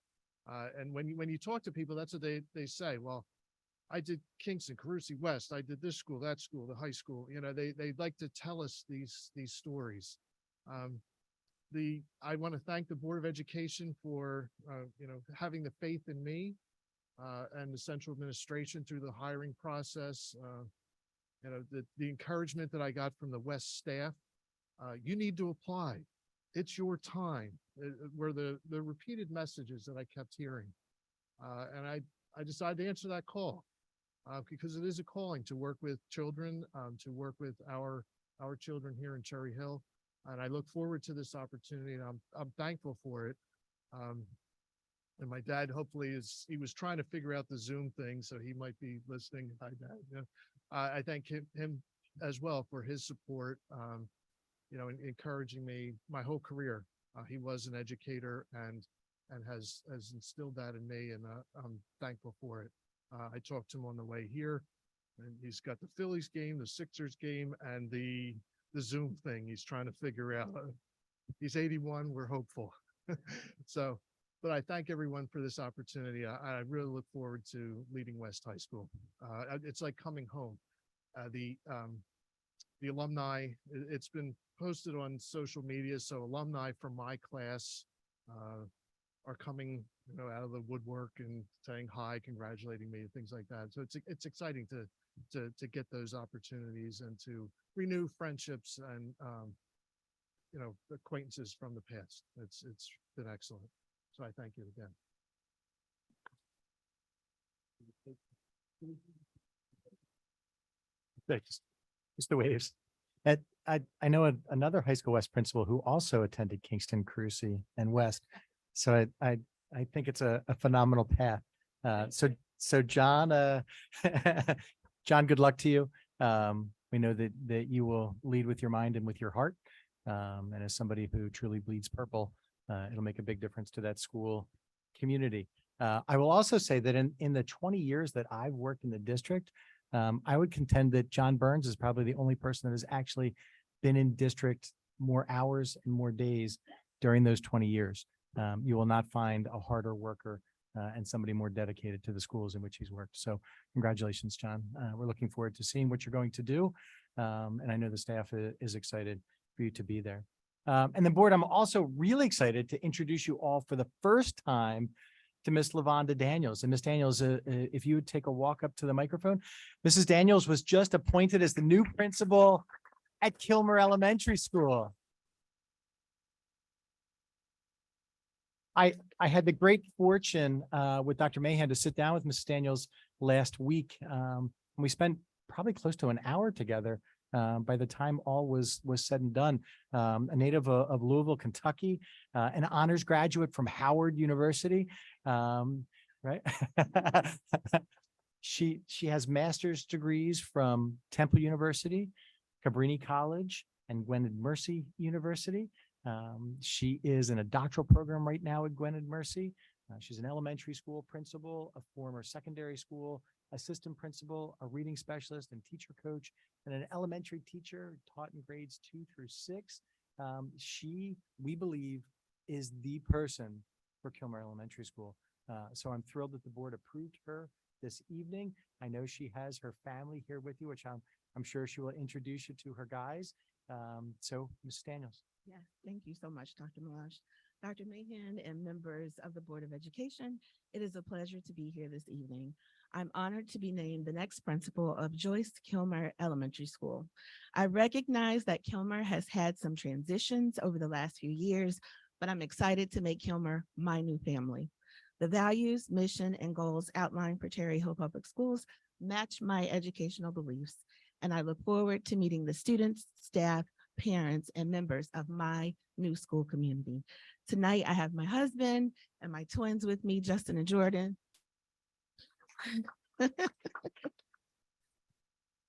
And when you talk to people, that's what they say. Well, I did Kingston, Carusi, West. I did this school, that school, the high school. You know, they like to tell us these stories. I want to thank the Board of Education for having the faith in me and the central administration through the hiring process. The encouragement that I got from the West staff. You need to apply. It's your time. Were the repeated messages that I kept hearing, and I decided to answer that call because it is a calling to work with children, to work with our children here in Cherry Hill, and I look forward to this opportunity. And I'm thankful for it. And my dad, hopefully, he was trying to figure out the Zoom thing, so he might be listening. Hi, Dad. Yeah. I thank him as well for his support. Encouraging me my whole career. He was an educator and has instilled that in me, and I'm thankful for it. I talked to him on the way here, and he's got the Phillies game, the Sixers game, and the Zoom thing he's trying to figure out. He's 81. We're hopeful. But I thank everyone for this opportunity. I really look forward to leading West High School. It's like coming home. The alumni, it's been posted on social media, so alumni from my class are coming out of the woodwork and saying hi, congratulating me, and things like that. So it's exciting to get those opportunities and to renew friendships and acquaintances from the past. It's been excellent. So I thank you again. Just the waves. I know another High School West principal who also attended Kingston, Carusi, and West. So I think it's a phenomenal path. So John, John, good luck to you. We know that you will lead with your mind and with your heart. And as somebody who truly bleeds purple, it'll make a big difference to that school community. I will also say that in the 20 years that I've worked in the district, I would contend that John Burns is probably the only person that has actually been in district more hours and more days during those 20 years. You will not find a harder worker and somebody more dedicated to the schools in which he's worked. So congratulations, John. We're looking forward to seeing what you're going to do. And I know the staff is excited for you to be there. And the board, I'm also really excited to introduce you all for the first time to Miss Lavonda Daniels. And Miss Daniels, if you would take a walk up to the microphone. Mrs. Daniels was just appointed as the new principal at Kilmer Elementary School. I had the great fortune with Dr. Mahan to sit down with Mrs. Daniels last week. And we spent probably close to an hour together. By the time all was said and done, a native of Louisville, Kentucky, an honors graduate from Howard University, right? She has master's degrees from Temple University, Cabrini College, and Gwynedd Mercy University. She is in a doctoral program right now at Gwynedd Mercy. She's an elementary school principal, a former secondary school assistant principal, a reading specialist and teacher coach, and an elementary teacher taught in grades 2 through 6. She, we believe, is the person for Kilmer Elementary School. So I'm thrilled that the board approved her this evening. I know she has her family here with you, which I'm sure she will introduce you to her guys. So Ms. Daniels. Yeah, thank you so much, Dr. Malash. Dr. Mahan and members of the Board of Education, it is a pleasure to be here this evening. I'm honored to be named the next principal of Joyce Kilmer Elementary School. I recognize that Kilmer has had some transitions over the last few years, but I'm excited to make Kilmer my new family. The values, mission, and goals outlined for Cherry Hill Public Schools match my educational beliefs, and I look forward to meeting the students, staff, parents, and members of my new school community. Tonight, I have my husband and my twins with me, Justin and Jordan.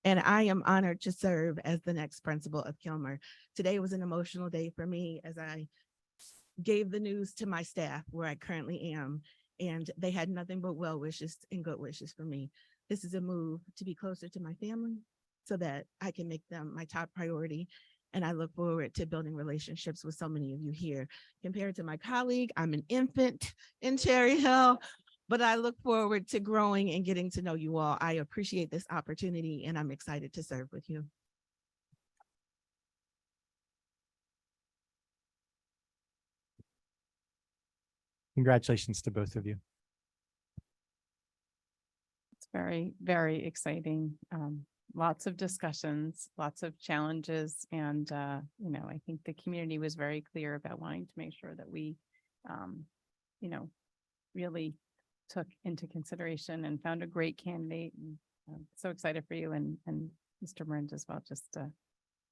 And I am honored to serve as the next principal of Kilmer. Today was an emotional day for me as I gave the news to my staff where I currently am, and they had nothing but well wishes and good wishes for me. This is a move to be closer to my family so that I can make them my top priority. And I look forward to building relationships with so many of you here. Compared to my colleague, I'm an infant in Cherry Hill, but I look forward to growing and getting to know you all. I appreciate this opportunity and I'm excited to serve with you. Congratulations to both of you. It's very, very exciting. Lots of discussions, lots of challenges, and you know, I think the community was very clear about wanting to make sure that we, you know, really took into consideration and found a great candidate. And so excited for you and Mr. Burns as well. Just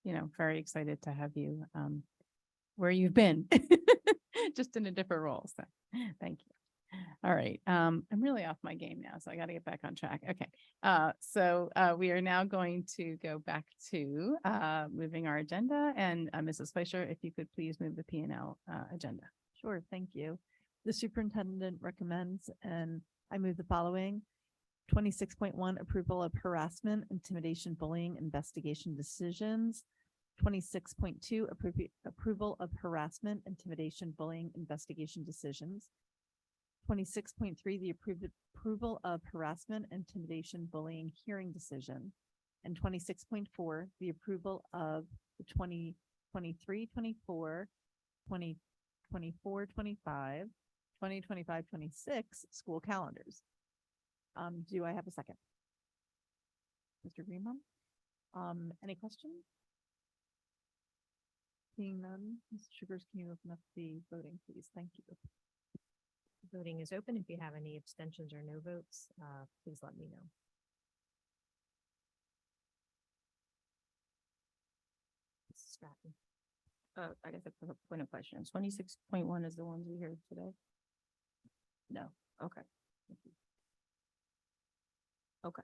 you know, very excited to have you where you've been, just in a different role. So thank you. All right. I'm really off my game now, so I got to get back on track. Okay. So we are now going to go back to moving our agenda, and Mrs. Fleischer, if you could please move the P&L agenda. Sure, thank you. The superintendent recommends, and I move the following. 26.1, approval of harassment, intimidation, bullying, investigation decisions. 26.2, approval of harassment, intimidation, bullying, investigation decisions. 26.3, the approval of harassment, intimidation, bullying, hearing decision. And 26.4, the approval of the 2023-24, 2024-25, 2025-26 school calendars. Do I have a second? Mr. Greenbaum? Any questions? Seeing none, Ms. Sugars, can you open up the voting, please? Thank you. Voting is open. If you have any abstentions or no votes, please let me know. Mrs. Stratton. I guess a point of question. 26.1 is the ones we heard today? No. Okay. Thank you. Okay.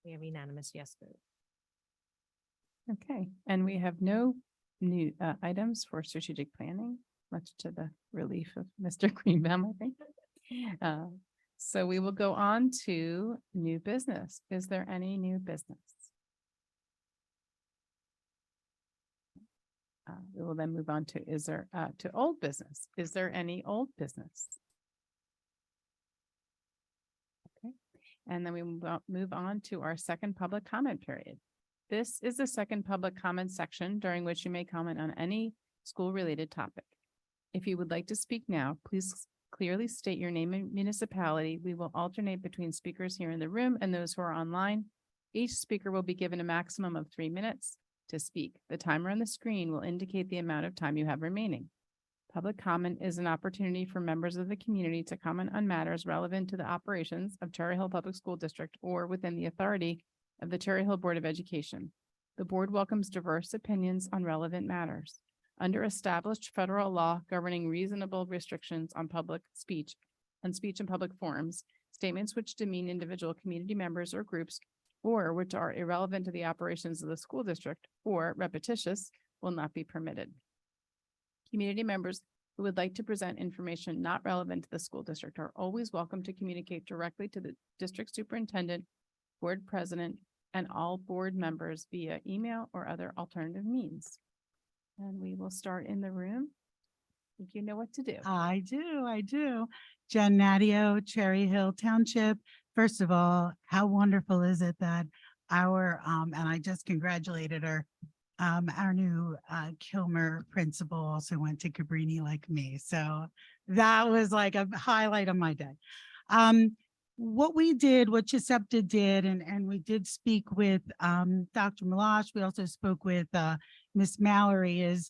We have unanimous yes vote. Okay, and we have no new items for strategic planning, much to the relief of Mr. Greenbaum, I think. So we will go on to new business. Is there any new business? We will then move on to to old business. Is there any old business? Okay, and then we move on to our second public comment period. This is the second public comment section during which you may comment on any school-related topic. If you would like to speak now, please clearly state your name and municipality. We will alternate between speakers here in the room and those who are online. Each speaker will be given a maximum of 3 minutes to speak. The timer on the screen will indicate the amount of time you have remaining. Public comment is an opportunity for members of the community to comment on matters relevant to the operations of Cherry Hill Public School District or within the authority of the Cherry Hill Board of Education. The board welcomes diverse opinions on relevant matters. Under established federal law governing reasonable restrictions on public speech and speech in public forums, statements which demean individual community members or groups or which are irrelevant to the operations of the school district or repetitious will not be permitted. Community members who would like to present information not relevant to the school district are always welcome to communicate directly to the district superintendent, board president, and all board members via email or other alternative means. And we will start in the room. I think you know what to do. I do. Jen Nadio, Cherry Hill Township. First of all, how wonderful is it that and I just congratulated her, our new Kilmer principal also went to Cabrini like me. So that was like a highlight of my day. What we did, what Giuseppe did, and we did speak with Dr. Malash, we also spoke with Miss Mallory, is,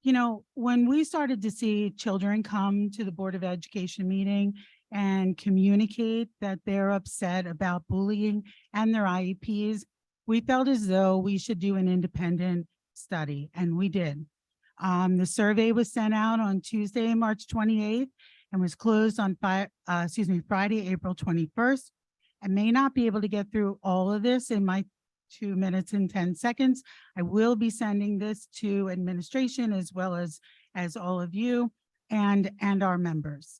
you know, when we started to see children come to the Board of Education meeting, and communicate that they're upset about bullying and their IEPs, we felt as though we should do an independent study, and we did. The survey was sent out on Tuesday, March 28th, and was closed on Friday, April 21st. I may not be able to get through all of this in my 2 minutes and 10 seconds. I will be sending this to administration as well as all of you and our members.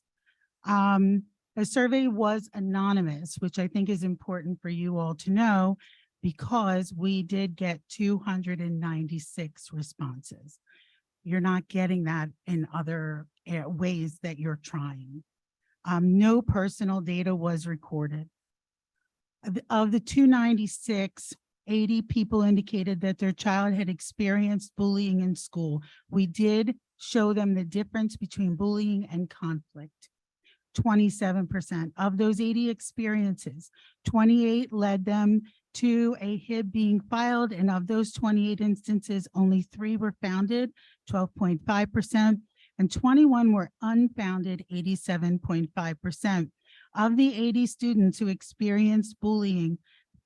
The survey was anonymous, which I think is important for you all to know, because we did get 296 responses. You're not getting that in other ways that you're trying. No personal data was recorded. Of the 296, 80 people indicated that their child had experienced bullying in school. We did show them the difference between bullying and conflict. 27% of those 80 experiences, 28 led them to a HIB being filed, and of those 28 instances, only 3 were founded, 12.5%, and 21 were unfounded, 87.5%. Of the 80 students who experienced bullying,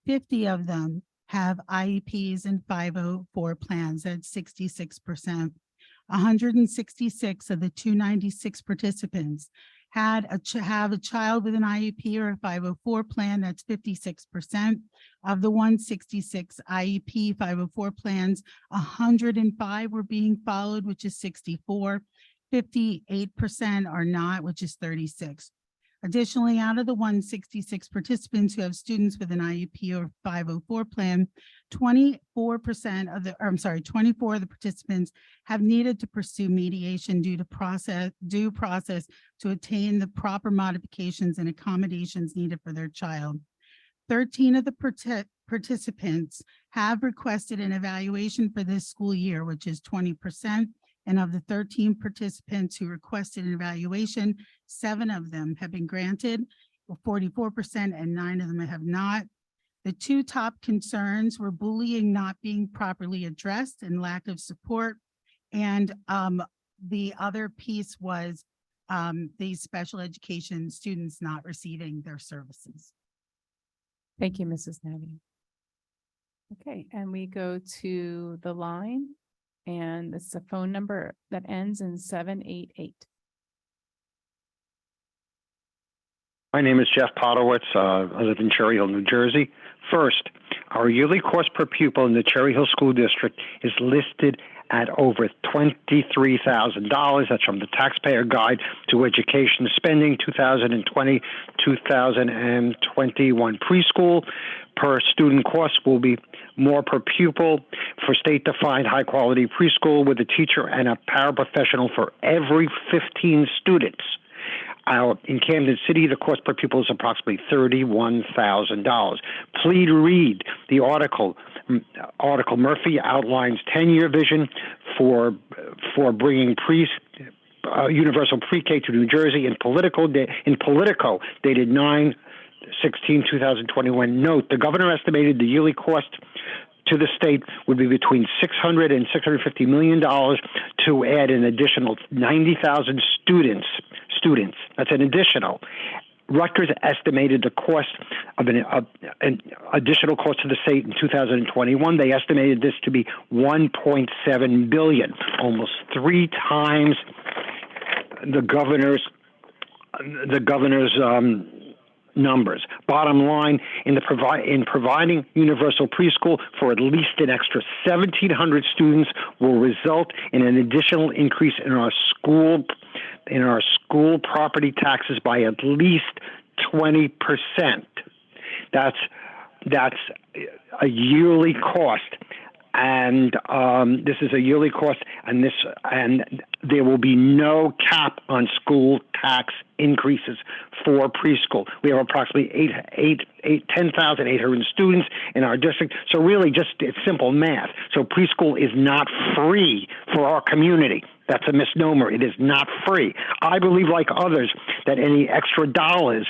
50 of them have IEPs and 504 plans at 66%. 166 of the 296 participants have a child with an IEP or a 504 plan, that's 56%. Of the 166 IEP 504 plans, 105 were being followed, which is 64. 58% are not, which is 36. Additionally, out of the 166 participants who have students with an IEP or 504 plan, 24 of the participants have needed to pursue mediation due process to attain the proper modifications and accommodations needed for their child. 13 of the participants have requested an evaluation for this school year, which is 20%. And of the 13 participants who requested an evaluation, 7 of them have been granted, 44%, and 9 of them have not. The 2 top concerns were bullying not being properly addressed and lack of support. And the other piece was these special education students not receiving their services. Thank you, Mrs. Navy. Okay, and we go to the line, and it's a phone number that ends in 788. My name is Jeff Podowitz. I live in Cherry Hill, New Jersey. First, our yearly cost per pupil in the Cherry Hill School District is listed at over $23,000. That's from the Taxpayer Guide to Education Spending 2020-2021 preschool. Per student cost will be more per pupil for state-defined high-quality preschool with a teacher and a paraprofessional for every 15 students. In Camden City, the cost per pupil is approximately $31,000. Please read the article. Article Murphy outlines 10-year vision for bringing universal pre-K to New Jersey in Politico, dated 9/16/2021. Note, the governor estimated the yearly cost to the state would be between $600 and $650 million to add an additional 90,000 students. That's an additional. Rutgers estimated the cost of an additional cost to the state in 2021. They estimated this to be $1.7 billion, almost 3 times the governor's numbers. Bottom line, in providing universal preschool for at least an extra 1,700 students will result in an additional increase in our school property taxes by at least 20%. That's a yearly cost. And this is a yearly cost, and there will be no cap on school tax increases for preschool. We have approximately 10,800 students in our district. So really, it's simple math. So preschool is not free for our community. That's a misnomer. It is not free. I believe, like others, that any extra dollars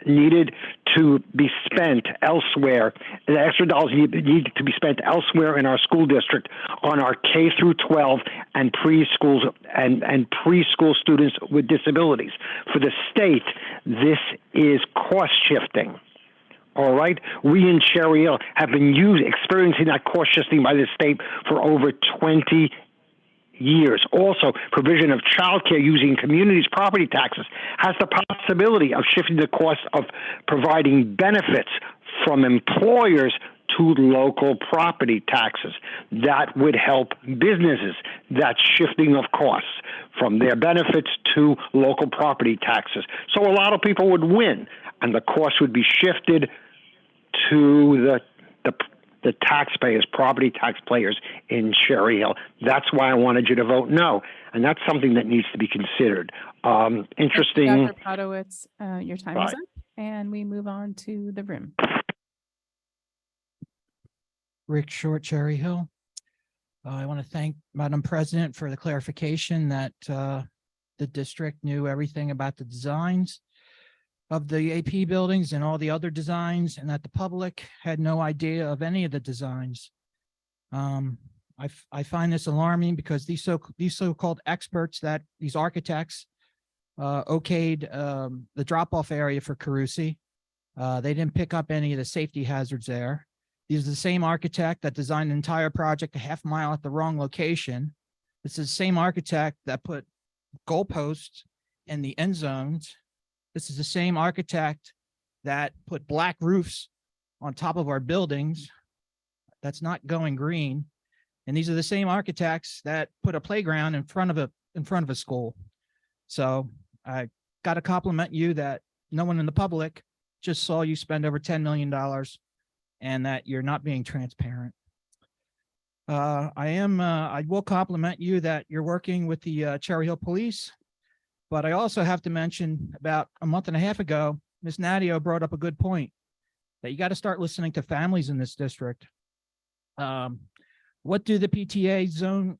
needed to be spent elsewhere. The extra dollars need to be spent elsewhere in our school district on our K through 12 and preschools and preschool students with disabilities. For the state, this is cost shifting. All right. We in Cherry Hill have been experiencing that cost shifting by the state for over 20 years. Also, provision of childcare using communities' property taxes has the possibility of shifting the cost of providing benefits from employers to local property taxes. That would help businesses. That shifting of costs from their benefits to local property taxes. So a lot of people would win, and the cost would be shifted to the taxpayers, property taxpayers in Cherry Hill. That's why I wanted you to vote no, and that's something that needs to be considered. Interesting. Dr. Podowitz, your time is up, and we move on to the room. Rick Short, Cherry Hill. I want to thank Madam President for the clarification that the district knew everything about the designs of the AP buildings and all the other designs, and that the public had no idea of any of the designs. I find this alarming because these so-called experts, that these architects okayed the drop-off area for Carusi. They didn't pick up any of the safety hazards there. These are the same architect that designed the entire project a half mile at the wrong location. This is the same architect that put goalposts in the end zones. This is the same architect that put black roofs on top of our buildings. That's not going green. And these are the same architects that put a playground in front of a school. So I got to compliment you that no one in the public just saw you spend over $10 million and that you're not being transparent. I will compliment you that you're working with the Cherry Hill Police. But I also have to mention, about a month and a half ago, Ms. Nadio brought up a good point, that you got to start listening to families in this district. What do the PTA zone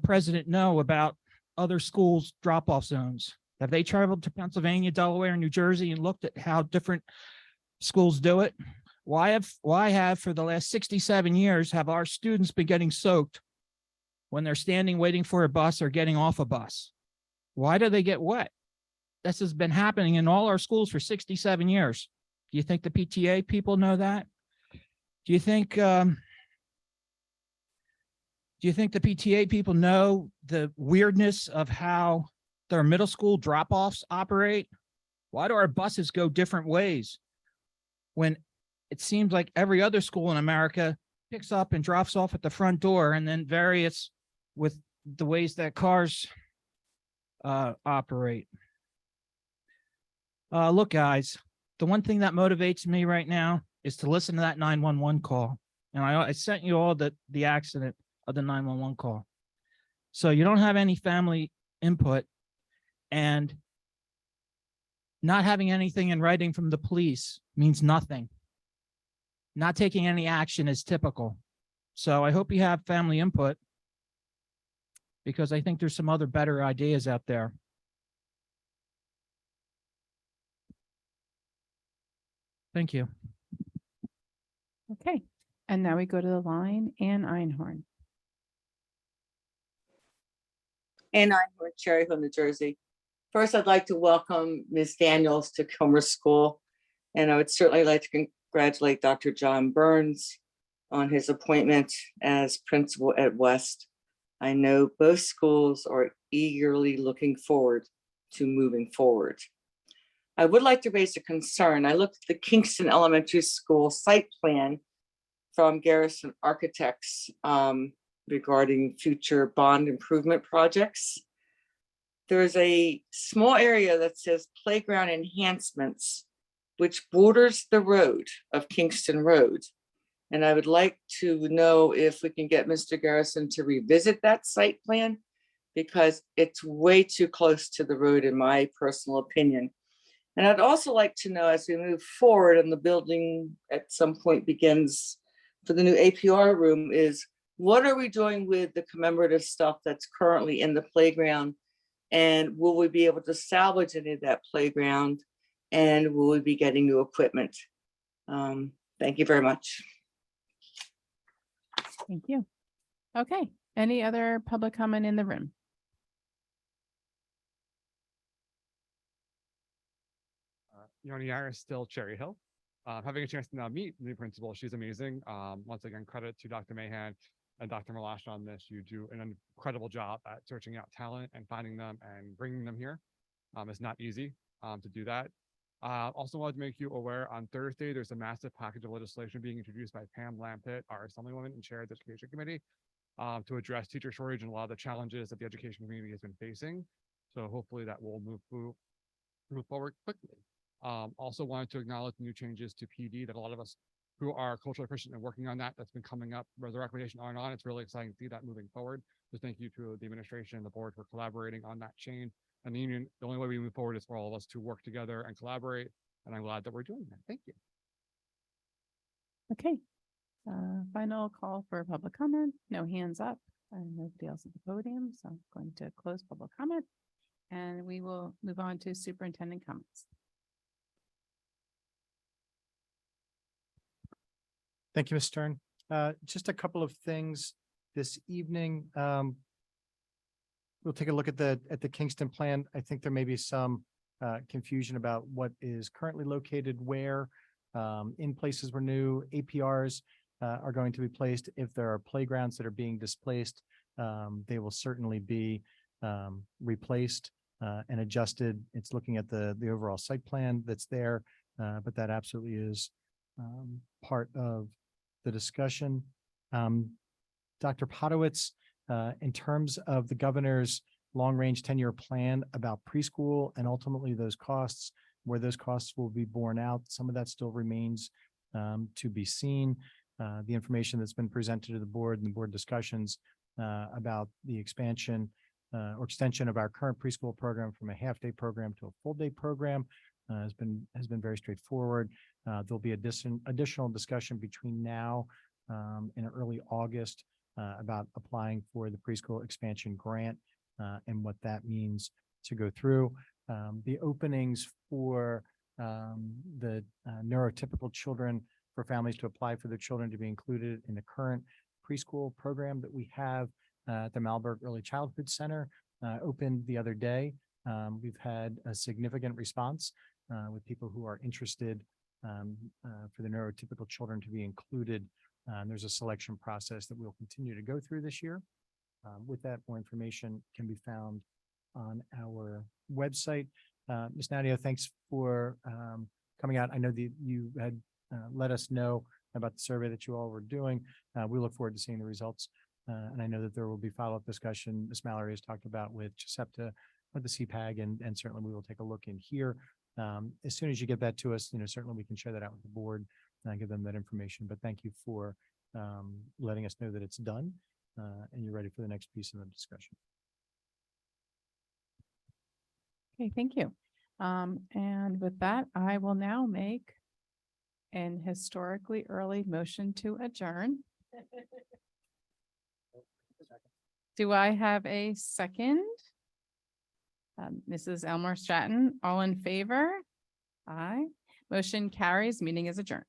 president know about other schools' drop-off zones? Have they traveled to Pennsylvania, Delaware, and New Jersey and looked at how different schools do it? Why have for the last 67 years have our students been getting soaked when they're standing waiting for a bus or getting off a bus? Why do they get wet? This has been happening in all our schools for 67 years. Do you think the PTA people know that? Do you think the PTA people know the weirdness of how their middle school drop-offs operate? Why do our buses go different ways when it seems like every other school in America picks up and drops off at the front door, and then various with the ways that cars operate? Look, guys, the one thing that motivates me right now is to listen to that 911 call. And I sent you all the accident of the 911 call. So you don't have any family input, and not having anything in writing from the police means nothing. Not taking any action is typical. So I hope you have family input, because I think there's some other better ideas out there. Thank you. Okay, and now we go to the line, Ann Einhorn. And I'm with Cherry Hill, New Jersey. First, I'd like to welcome Ms. Daniels to Kilmer School, and I would certainly like to congratulate Dr. John Burns on his appointment as principal at West. I know both schools are eagerly looking forward to moving forward. I would like to raise a concern. I looked at the Kingston Elementary School site plan from Garrison Architects regarding future bond improvement projects. There's a small area that says playground enhancements, which borders the road of Kingston Road. And I would like to know if we can get Mr. Garrison to revisit that site plan, because it's way too close to the road, in my personal opinion. And I'd also like to know, as we move forward and the building at some point begins for the new APR room, is what are we doing with the commemorative stuff that's currently in the playground And will we be able to salvage any of that playground? And will we be getting new equipment? Thank you very much. Thank you. Okay, any other public comment in the room? Yoni Iris, still Cherry Hill. Having a chance to now meet the new principal, she's amazing. Once again, credit to Dr. Mahan and Dr. Malash on this. You do an incredible job at searching out talent and finding them and bringing them here. It's not easy to do that. Also wanted to make you aware on Thursday, there's a massive package of legislation being introduced by Pam Lampitt, our Assemblywoman and Chair of the Education Committee, to address teacher shortage and a lot of the challenges that the education community has been facing. So hopefully that will move forward quickly. Also wanted to acknowledge the new changes to PD that a lot of us who are culturally proficient and working on that's been coming up, where the recommendation on and on. It's really exciting to see that moving forward. So thank you to the administration and the board for collaborating on that change. And the union, the only way we move forward is for all of us to work together and collaborate. And I'm glad that we're doing that. Thank you. Okay. Final call for public comment. No hands up and nobody else at the podium. So I'm going to close public comment and we will move on to superintendent comments. Thank you, Ms. Stern. Just a couple of things this evening. We'll take a look at the Kingston plan. I think there may be some confusion about what is currently located where. In places where new APRs are going to be placed. If there are playgrounds that are being displaced, they will certainly be replaced and adjusted. It's looking at the overall site plan that's there, but that absolutely is part of the discussion. Dr. Potowitz, in terms of the governor's long-range 10-year plan about preschool and ultimately those costs, where those costs will be borne out, some of that still remains to be seen. The information that's been presented to the board and the board discussions about the expansion or extension of our current preschool program from a half-day program to a full-day program has been very straightforward. There'll be additional discussion between now and early August about applying for the preschool expansion grant and what that means to go through. The openings for the neurotypical children, for families to apply for their children to be included in the current preschool program that we have at the Malberg Early Childhood Center opened the other day. We've had a significant response with people who are interested for the neurotypical children to be included. There's a selection process that we'll continue to go through this year. With that, more information can be found on our website. Ms. Nadia, thanks for coming out. I know that you had let us know about the survey that you all were doing. We look forward to seeing the results. And I know that there will be follow-up discussion. Ms. Mallory has talked about with Giuseppe, with the CPAG, and certainly we will take a look in here. As soon as you get that to us, certainly we can share that out with the board and give them that information. But thank you for letting us know that it's done and you're ready for the next piece of the discussion. Okay, thank you. And with that, I will now make an historically early motion to adjourn. Do I have a second? Mrs. Elmore Stratton, all in favor? Aye. Motion carries. Meeting is adjourned.